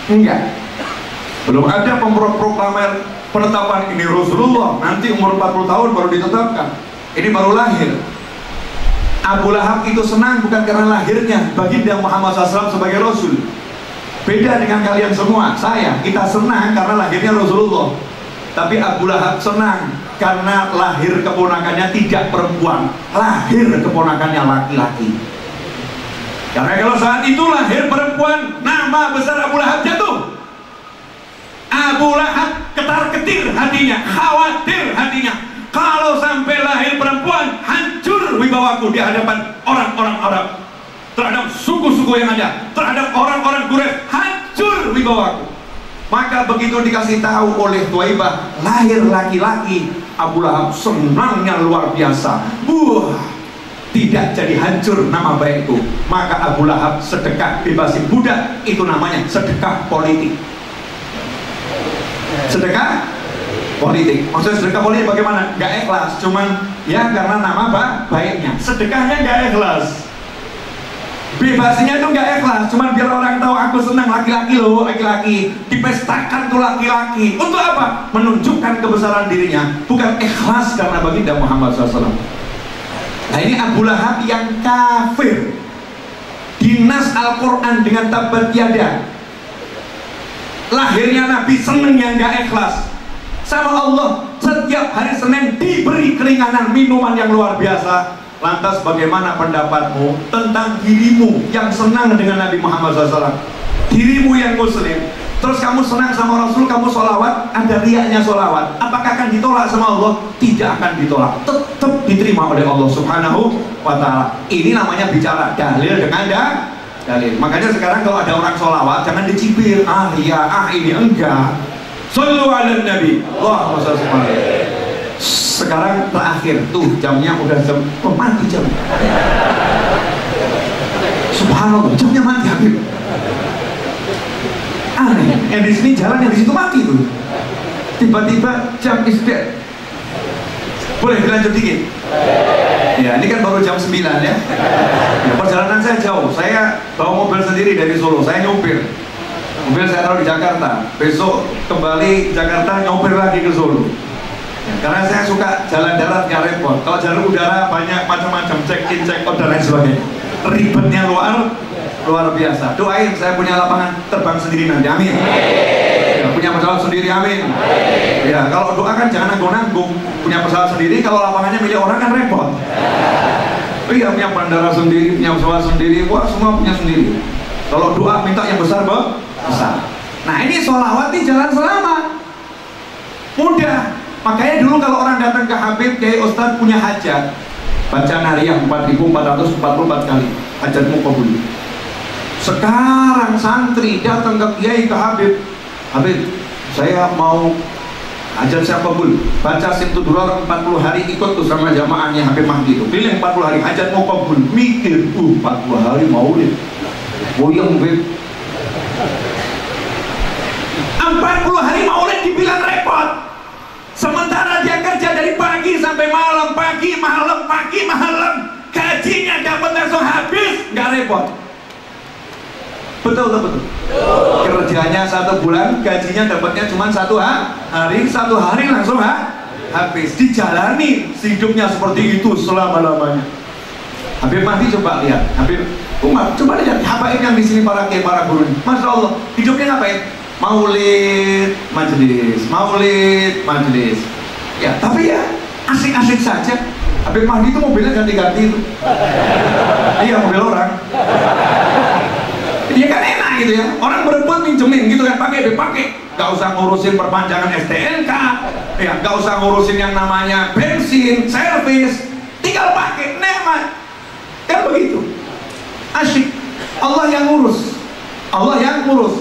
Enggak. Belum ada pemroklamer penetapan ini Rasulullah. Nanti umur 40 tahun baru ditetapkan. Ini baru lahir. Abu Lahab itu senang bukan karena lahirnya baginda Muhammad SAW sebagai Rasul. Beda dengan kalian semua. Kita senang karena lahirnya Rasulullah. Tapi Abu Lahab senang karena lahir keponakannya tidak perempuan, lahir keponakannya laki-laki. Karena kalau saat itu lahir perempuan, nama besar Abu Lahab jatuh. Abu Lahab ketar-ketir hatinya, khawatir hatinya. Kalau sampai lahir perempuan, hancur wibawaku di hadapan orang-orang Arab, terhadap suku-suku yang ada, terhadap orang-orang Quraisy, hancur wibawaku. Maka begitu dikasih tahu oleh Tuaibah lahir laki-laki, Abu Lahab senangnya luar biasa. Tidak jadi hancur nama baikku. Maka Abu Lahab sedekah bebasin budak, itu namanya sedekah politik. Sedekah politik. Maksudnya sedekah politik bagaimana? Gak ikhlas, cuman ya karena nama baiknya. Sedekahnya gak ikhlas. Bebasnya itu gak ikhlas, cuman biar orang tahu aku senang laki-laki loh, laki-laki. Dipestakan tuh laki-laki. Untuk apa? Menunjukkan kebesaran dirinya, bukan ikhlas karena baginda Muhammad SAW. Nah ini Abu Lahab yang kafir. Dinas Al-Quran dengan tabat yada. Lahirnya Nabi seneng yang gak ikhlas. Sama Allah setiap hari Senin diberi keringanan, minuman yang luar biasa. Lantas bagaimana pendapatmu tentang dirimu yang senang dengan Nabi Muhammad SAW? Dirimu yang muslim, terus kamu senang sama Rasul, kamu sholawat, ada riaknya sholawat, apakah akan ditolak sama Allah? Tidak akan ditolak, tetap diterima oleh Allah Subhanahu wa Ta'ala. Ini namanya bicara dalil dengan dalil. Makanya sekarang kalau ada orang sholawat jangan dicibir, ini enggak. Sallu ala Nabi, Allahumma shalli alaihi. Sekarang terakhir tuh jamnya udah jam mati jam. Subhanallah, jamnya mati Habib. Aneh, yang di sini jalan, yang di situ mati tuh. Tiba-tiba jam istirahat. Boleh dilanjut dikit? Ya, ini kan baru jam 9 ya. Perjalanan saya jauh. Saya bawa mobil sendiri dari Solo. Saya nyopir. Mobil saya taruh di Jakarta. Besok kembali Jakarta, nyopir lagi ke Solo. Karena saya suka jalan darat nggak repot. Kalau jalan udara banyak macam-macam, check in, check out dan lain sebagainya. Ribetnya luar biasa. Doain saya punya lapangan terbang sendiri nanti, amin. Ya, punya pesawat sendiri, amin. Ya, kalau doa kan jangan nanggung-nanggung. Punya pesawat sendiri, kalau lapangannya milik orang kan repot. Iya, punya bandara sendiri, punya pesawat sendiri, wah semua punya sendiri. Kalau doa minta yang besar, besar. Nah ini sholawat di jalan selamat. Mudah. Makanya dulu kalau orang datang ke Habib, Kiai Ustadz punya hajat, baca nariyah 4444 kali, hajatmu kabul. Sekarang santri datang ke Kiai, ke Habib, Habib, saya mau hajat saya kabul, baca Simtu Durar 40 hari ikut tuh sama jamaahnya Habib Mahdi itu. Pilih 40 hari hajatmu kabul, mikir, 40 hari maulid, goyang Habib. 40 hari maulid dibilang repot. Sementara dia kerja dari pagi sampai malam, pagi malam, gajinya dapat langsung habis, nggak repot. Betul. Kerjanya 1 bulan, gajinya dapatnya cuma 1 hari langsung habis. Dijalani hidupnya seperti itu selama-lamanya. Habib Mahdi coba lihat, Habib Umar coba lihat habaib yang di sini para kiai, para guru. Masya Allah, hidupnya ngapain? Maulid, majelis. Ya, tapi ya asik-asik saja. Habib Mahdi itu mobilnya ganti-ganti itu. Iya, mobil orang. gitu ya, orang berebut minjemin gitu kan, pakai, nggak usah ngurusin perpanjangan STNK, ya nggak usah ngurusin yang namanya bensin, servis, tinggal pakai, nikmat, kan begitu, asyik. Allah yang ngurus.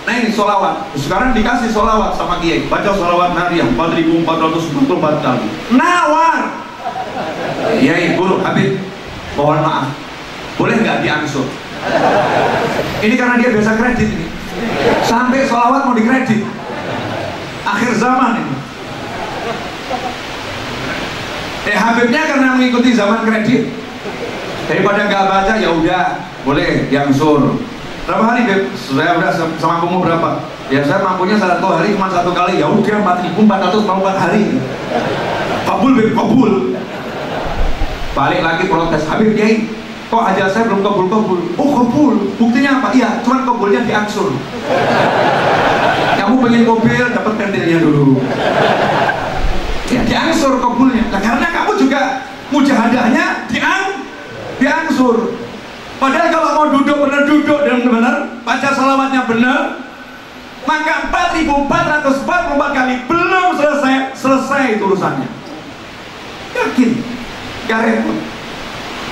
Nah ini sholawat, sekarang dikasih sholawat sama kiai, baca sholawat Nariyah 4444 kali, nawar. Kiai, guru, Habib, mohon maaf, boleh nggak diangsur? Ini karena dia biasa kredit ini, sampai sholawat mau dikredit, akhir zaman ini. Habibnya karena mengikuti zaman kredit, daripada nggak baca ya udah boleh diangsur. Berapa hari Beb? Saya udah semampumu berapa? Ya saya mampunya satu hari cuma satu kali, ya udah 4444 hari. Kabul Beb, kabul. Balik lagi protes, Habib Kiai, kok aja saya belum kabul. Oh kabul, buktinya apa? Iya, cuman kabulnya diangsur. Kamu pengen mobil, dapat pentilnya dulu. Ya diangsur kabulnya. Nah karena kamu juga mujahadahnya diangsur. Padahal kalau mau duduk dan benar, baca salawatnya benar, maka 4444 kali belum selesai itu urusannya. Yakin, gak repot.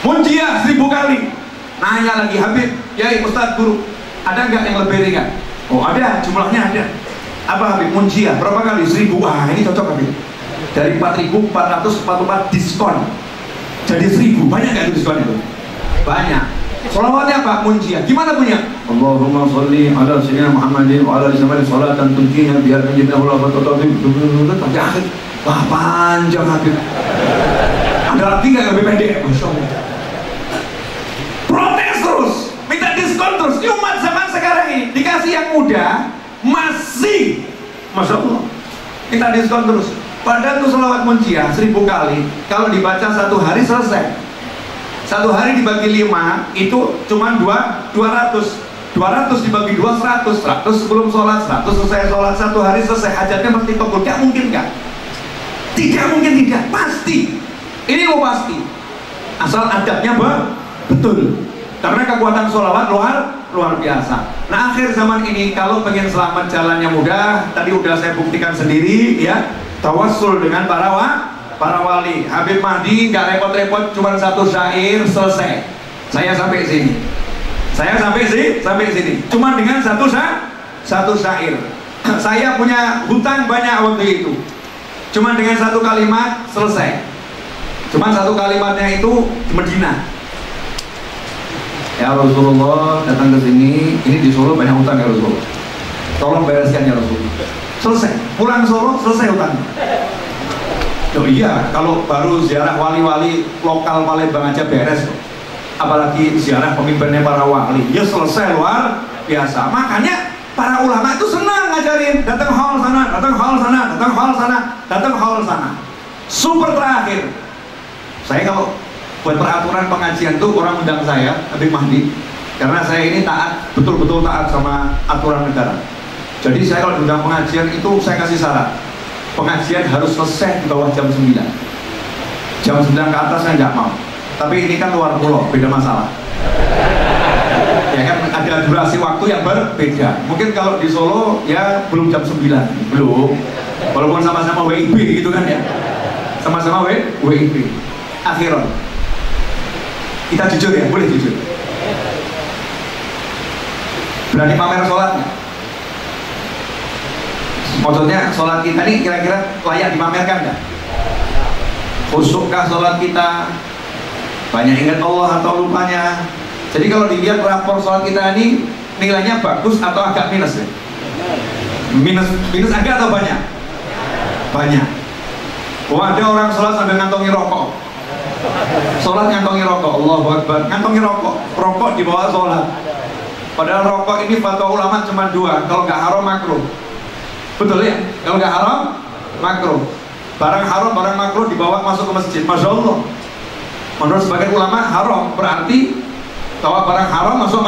Munjiah 1000 kali. Nanya lagi, Habib, Yai, Ustadz, Guru, ada nggak yang lebih ringan? Oh ada, jumlahnya ada. Apa Habib? Munjiah berapa kali? 1000. Wah ini cocok Habib. Dari 4444 diskon jadi 1000. Banyak nggak itu diskon itu? Banyak. Sholawatnya apa? Munjiah. Gimana punya? Allahumma sholli ala sayyidina Muhammadin wa ala alihi wa salatan tunjina biar menjadi Allah wa ta'ala sampai akhir. Wah panjang Habib. Ada lagi nggak lebih pendek? Masya Allah. Protes terus, minta diskon terus. Umat zaman sekarang ini dikasih yang muda masih, Masya Allah, minta diskon terus. Padahal tuh sholawat munjiah 1000 kali, kalau dibaca satu hari selesai. Satu hari dibagi 5 itu cuma 200 dibagi 2 100 sebelum sholat, 100 selesai sholat, satu hari selesai. Hajatnya pasti kabul. Gak mungkin kan? Tidak mungkin tidak, pasti. Ini lo pasti, asal adabnya betul, karena kekuatan sholawat luar biasa. Nah akhir zaman ini kalau pengen selamat jalannya mudah, tadi udah saya buktikan sendiri ya, tawassul dengan para wali. Habib Mahdi nggak repot-repot, cuma satu syair selesai. Saya sampai sini. Cuma dengan satu syair. Saya punya hutang banyak waktu itu. Cuma dengan satu kalimat selesai. Cuma satu kalimatnya itu di Medina. Ya Rasulullah datang ke sini. Ini di Solo banyak hutang ya Rasulullah. Tolong bereskan ya Rasulullah. Selesai. Pulang Solo selesai hutang. Oh iya, kalau baru ziarah wali-wali lokal Palembang aja beres, apalagi ziarah pemimpinnya para wali, ya selesai luar biasa. Makanya para ulama itu senang ngajarin, datang hall sana. Super terakhir, saya kalau buat peraturan pengajian tuh orang undang saya, Habib Mahdi, karena saya ini taat, betul-betul taat sama aturan negara. Jadi saya kalau diundang pengajian itu saya kasih syarat. Pengajian harus selesai di bawah jam 9. Jam 9 ke atas saya nggak mau. Tapi ini kan luar pulau, beda masalah. Ya kan ada durasi waktu yang berbeda. Mungkin kalau di Solo ya belum jam 9, belum. Walaupun sama-sama WIB gitu kan ya. Sama-sama WIB. Akhiran. Kita jujur ya, boleh jujur. Berani pamer sholatnya? Maksudnya sholat kita ini kira-kira layak dipamerkan nggak? Khusyukkah sholat kita? Banyak ingat Allah atau lupanya? Jadi kalau dilihat rapor sholat kita ini nilainya bagus atau agak minus ya? Minus agak atau banyak? Banyak. Oh ada orang sholat sambil ngantongi rokok. Sholat ngantongi rokok, Allahu Akbar. Ngantongi rokok di bawah sholat. Padahal rokok ini fatwa ulama cuma 2, kalau nggak haram makruh. Betul ya? Kalau nggak haram, makruh. Barang haram, barang makruh dibawa masuk ke masjid. Masya Allah. Menurut sebagian ulama haram, berarti bawa barang haram masuk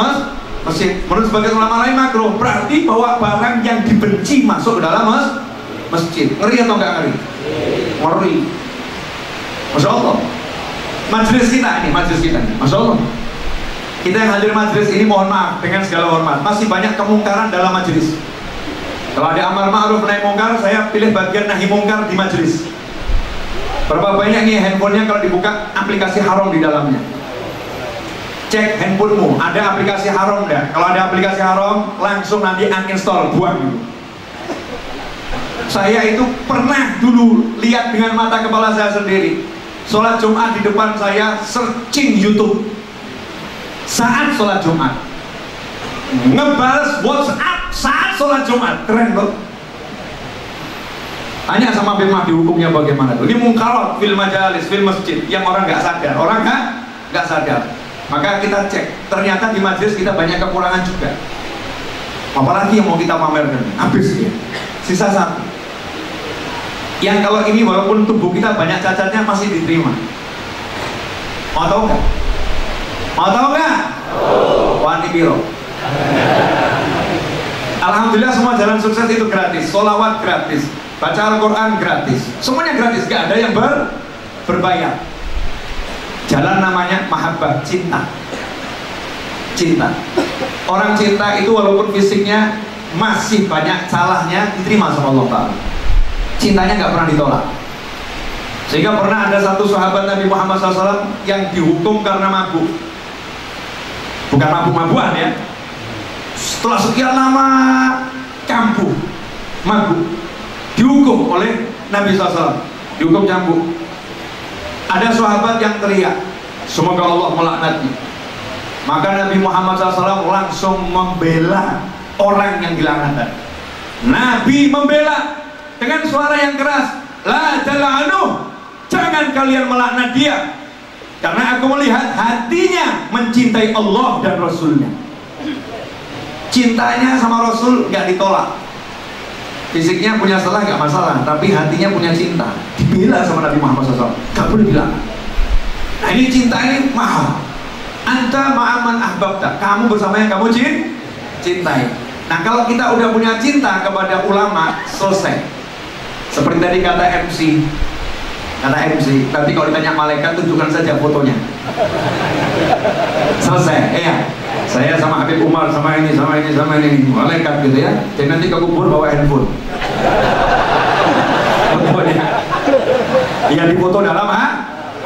masjid. Menurut sebagian ulama lain makruh, berarti bawa barang yang dibenci masuk ke dalam masjid. Ngeri atau nggak ngeri? Ngeri. Masya Allah. Majelis kita ini, Masya Allah. Kita yang hadir majelis ini mohon maaf dengan segala hormat, masih banyak kemungkaran dalam majelis. Kalau ada amar ma'ruf nahi mungkar, saya pilih bagian nahi mungkar di majelis. Berapa banyak nih handphonenya kalau dibuka aplikasi haram di dalamnya. Cek handphonemu, ada aplikasi haram enggak? Kalau ada aplikasi haram, langsung nanti uninstall, buang gitu. Saya itu pernah dulu lihat dengan mata kepala saya sendiri. Sholat Jumat di depan saya, searching YouTube saat sholat Jumat, ngebales WhatsApp saat sholat Jumat. Keren loh. Tanya sama Habib Mahdi hukumnya bagaimana tuh. Ini mungkarot fil majalis, fil masjid, yang orang nggak sadar. Orang nggak sadar. Maka kita cek, ternyata di majelis kita banyak kekurangan juga. Apalagi yang mau kita pamerkan, habis ya. Sisa satu. Yang kalau ini walaupun tubuh kita banyak cacatnya masih diterima. Mau tahu nggak? Mau tahu nggak? Wani biro. Alhamdulillah semua jalan sukses itu gratis. Sholawat gratis, baca Al-Quran gratis, semuanya gratis, gak ada yang berbayar. Jalan namanya mahabbah, cinta. Cinta. Orang cinta itu walaupun fisiknya masih banyak salahnya, diterima sama Allah Ta'ala. Cintanya gak pernah ditolak. Sehingga pernah ada satu sahabat Nabi Muhammad SAW yang dihukum karena mabuk. Bukan mabuk-mabukan ya. Setelah sekian lama kambuh, mabuk, dihukum oleh Nabi SAW, dihukum cambuk. Ada sahabat yang teriak, semoga Allah melaknatnya. Maka Nabi Muhammad SAW langsung membela orang yang dilaknat. Nabi membela dengan suara yang keras, la tal'anuh, jangan kalian melaknat dia, karena aku melihat hatinya mencintai Allah dan Rasulnya. Cintanya sama Rasul gak ditolak. Fisiknya punya salah gak masalah, tapi hatinya punya cinta, dibela sama Nabi Muhammad SAW. Gak boleh bilang. Nah ini cinta ini mahal. Anta ma'aman ahbabta, kamu bersama yang kamu cintai. Nah kalau kita udah punya cinta kepada ulama, selesai. Seperti tadi kata MC, nanti kalau ditanya malaikat tunjukkan saja fotonya. Selesai, ya. Saya sama Habib Umar, sama ini, malaikat gitu ya. Jadi nanti ke kubur bawa handphone. Fotonya. Ya difoto dalam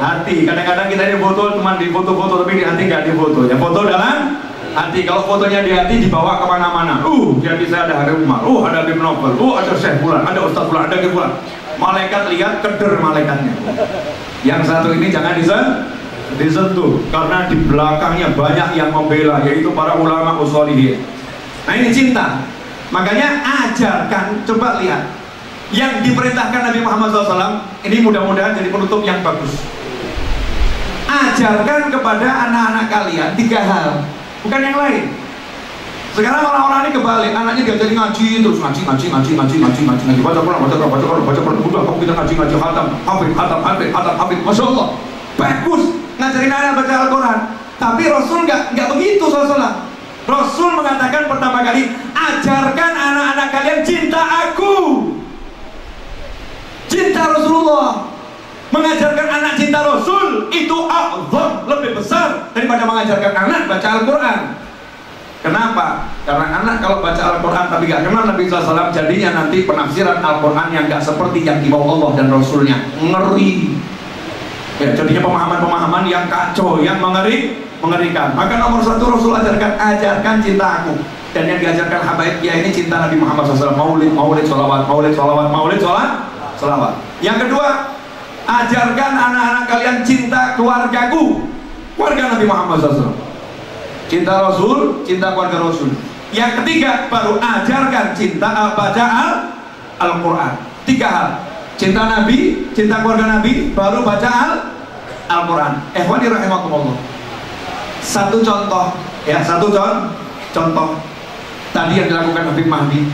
hati. Kadang-kadang kita ini foto cuma di foto-foto, tapi di hati nggak difoto. Ya foto dalam hati. Kalau fotonya di hati dibawa kemana-mana. Jadi saya ada Habib Umar, ada Habib Novel, ada Syekh Bulan, ada Ustaz Bulan, ada Habib Bulan. Malaikat lihat, keder malaikatnya. Yang satu ini jangan disentuh, karena di belakangnya banyak yang membela, yaitu para ulama usholihin. Nah ini cinta. Makanya ajarkan, coba lihat yang diperintahkan Nabi Muhammad SAW. Ini mudah-mudahan jadi penutup yang bagus. Ajarkan kepada anak-anak kalian 3 hal, bukan yang lain. Sekarang orang-orang ini kebalik, anaknya diajari ngaji terus ngaji, baca Quran, udah kamu kita ngaji, hafid, masya Allah, bagus ngajarin anak baca Al-Quran. Tapi Rasul nggak begitu SAW. Rasul mengatakan pertama kali, ajarkan anak-anak kalian cinta aku, cinta Rasulullah. Mengajarkan anak cinta Rasul itu a'zam, lebih besar daripada mengajarkan anak baca Al-Quran. Kenapa? Karena anak kalau baca Al-Quran tapi gak kenal Nabi SAW, jadinya nanti penafsiran Al-Quran yang gak seperti yang dimau Allah dan Rasulnya. Ngeri ya, jadinya pemahaman-pemahaman yang kacau, yang mengerikan. Maka nomor 1 Rasul ajarkan cinta aku. Dan yang diajarkan habaib ya ini cinta Nabi Muhammad SAW. Maulid, sholawat. Yang kedua, ajarkan anak-anak kalian cinta keluargaku, keluarga Nabi Muhammad SAW. Cinta Rasul, cinta keluarga Rasul. Yang ketiga, baru ajarkan cinta baca Al-Quran. 3 hal. Cinta Nabi, cinta keluarga Nabi, baru baca Al-Quran. Ikhwani rahimakumullah. Satu contoh, ya, contoh tadi yang dilakukan Habib Mahdi.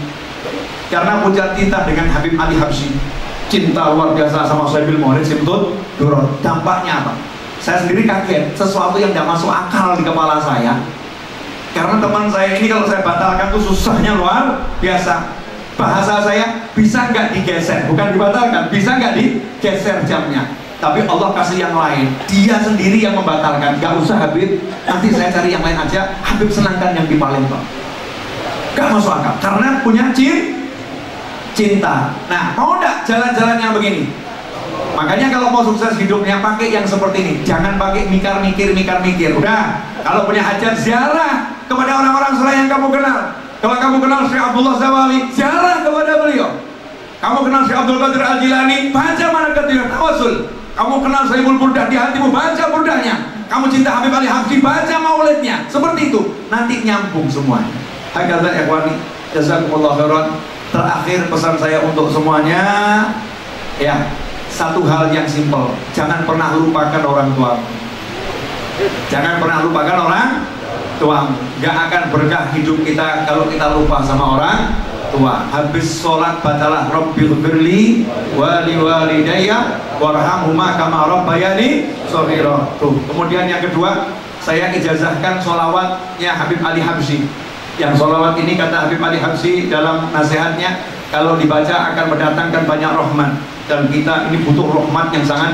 Karena punya cinta dengan Habib Ali Habsyi, cinta luar biasa sama Syaikhul Mu'rid Simtud Duror. Dampaknya apa? Saya sendiri kaget, sesuatu yang tidak masuk akal di kepala saya. Karena teman saya ini kalau saya batalkan tuh susahnya luar biasa. Bahasa saya, bisa nggak digeser? Bukan dibatalkan, bisa nggak digeser jamnya? tapi Allah kasih yang lain. Dia sendiri yang membatalkan. Gak usah Habib, nanti saya cari yang lain aja. Habib senangkan yang di Palembang. Gak masuk akal, karena punya cinta. Nah, mau gak jalan-jalan yang begini? Makanya kalau mau sukses hidupnya pakai yang seperti ini. Jangan pakai mikir. Udah, kalau punya hajat ziarah kepada orang-orang soleh yang kamu kenal. Kalau kamu kenal Syekh Abdullah Zawawi, ziarah kepada beliau. Kamu kenal Syekh Abdul Qadir Al-Jilani, baca Manaqibul Tawasul. Kamu kenal Sayyidul Burdah di hatimu, baca burdahnya. Kamu cinta Habib Ali Habsyi, baca maulidnya. Seperti itu, nanti nyambung semuanya. Hakadha ikhwani, jazakumullah khairan. Terakhir pesan saya untuk semuanya, ya, satu hal yang simpel, jangan pernah lupakan orang tua. Jangan pernah lupakan orang tua. Gak akan berkah hidup kita kalau kita lupa sama orang tua. Habis sholat bacalah Rabbighfirli wa liwalidayya warhamhuma kama rabbayani shaghira. Tuh. Kemudian yang kedua, saya ijazahkan sholawatnya Habib Ali Habsyi. Yang sholawat ini kata Habib Ali Habsyi dalam nasihatnya, kalau dibaca akan mendatangkan banyak rahmat, dan kita ini butuh rahmat yang sangat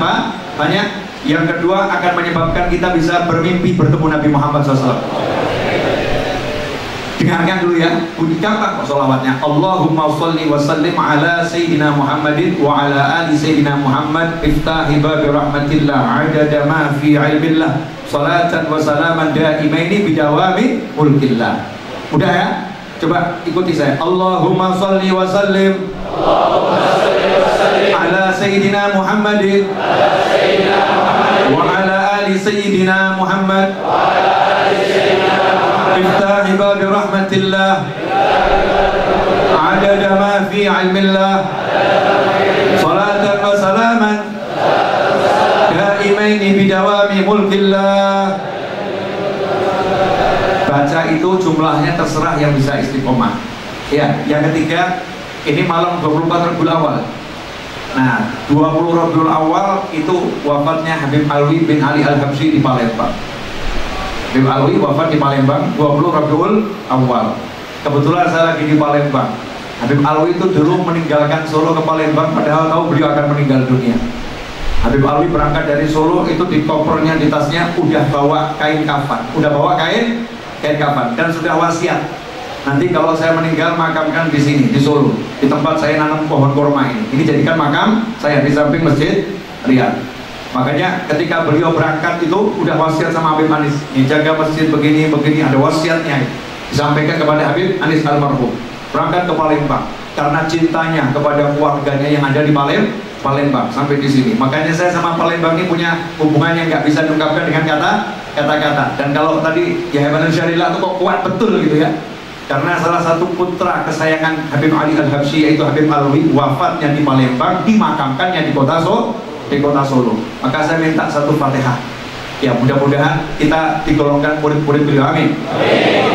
banyak. Yang kedua, akan menyebabkan kita bisa bermimpi bertemu Nabi Muhammad SAW. Dengarkan dulu ya, gampang kok sholawatnya. Allahumma sholli wa sallim ala Sayyidina Muhammadin wa ala ali Sayyidina Muhammad iftahi babi rahmatillah adada ma fi ilmillah salatan wa salaman daimaini bidawami mulkillah. Udah ya? Coba ikuti saya. Allahumma sholli wa sallim ala Sayyidina Muhammadin wa ala ali Sayyidina Muhammad iftahi babi rahmatillah adada ma fi ilmillah salatan wa salaman daimaini bidawami mulkillah. Baca itu jumlahnya terserah yang bisa istiqomah. Ya, yang ketiga, ini malam 24 Rabiul Awal. Nah, 20 Rabiul Awal itu wafatnya Habib Alwi bin Ali Al-Habsyi di Palembang. Habib Alwi wafat di Palembang 20 Rabiul Awal. Kebetulan saya lagi di Palembang. Habib Alwi itu dulu meninggalkan Solo ke Palembang, padahal tahu beliau akan meninggal dunia. Habib Alwi berangkat dari Solo, itu di kopernya, di tasnya udah bawa kain kafan, dan sudah wasiat. Nanti kalau saya meninggal, makamkan di sini, di Solo, di tempat saya nanam pohon kurma ini. Ini jadikan makam saya di samping Masjid Riyadh. Makanya ketika beliau berangkat itu udah wasiat sama Habib Anis, jaga masjid begini, ada wasiatnya. Disampaikan kepada Habib Anis almarhum. Berangkat ke Palembang karena cintanya kepada keluarganya yang ada di Palembang sampai di sini. Makanya saya sama Palembang ini punya hubungan yang nggak bisa diungkapkan dengan kata-kata. Dan kalau tadi ya Hebat Syarilah itu kok kuat betul gitu ya. Karena salah satu putra kesayangan Habib Ali Al-Habsyi yaitu Habib Alwi wafatnya di Palembang, dimakamkannya di kota Solo. Maka saya minta satu Fatihah. Ya, mudah-mudahan kita digolongkan murid-murid beliau. Amin.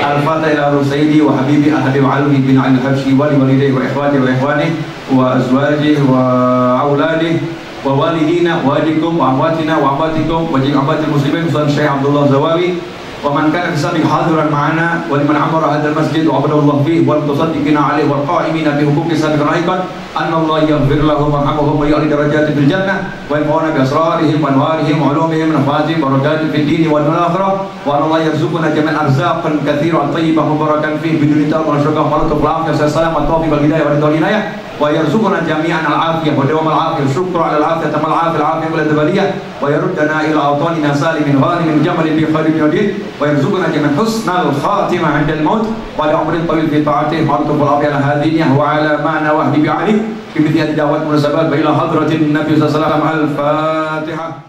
Al-Fatihah ila Sayyidi wa Habibi Al-Habib Alwi bin Al-Habsyi wa liwalidayhi wa ikhwati wa ikhwani wa azwajihi wa auladihi wa walidina wa adikum wa amwatina wa amwatikum wa jami'il muslimin wa Syekh Abdullah Zawawi wa man kana fi sabiq hadiran ma'ana wa liman amara hadzal masjid wa abadallahu fihi wal mutasaddiqina alaihi wal qa'imina bi huquqi sabiq rahiqan anna Allah yaghfir lahum wa yarhamhum wa ya'li darajatihim fil jannah wa yanfa'una bi asrarihim wa anwarihim wa ulumihim nafatihim barakatihim fid din wal akhirah wa anna Allah yarzuquna jami'an arzaqan katsiran tayyiban mubarakan fihi biduni ta'ab wa syukur wa tawfiq wa salam wa tawfiq wal hidayah wa ridwaniyah wa yarzuquna jami'an al-afiyah wa dawam al-afiyah syukru ala al-afiyah tamal al-afiyah wal adbaliyah wa yaruddana ila awtanina salimin ghanimin jamalin bi khairin yadin wa yarzuquna jami'an husnal khatimah 'inda al-maut wa ala umrin tawil fi ta'atihi wa tawfiq al-afiyah hadiniyah wa ala ma nawahdi bi ali fi mithli da'wat munasabat ila hadratin nabiy sallallahu alaihi wasallam. Al-Fatihah.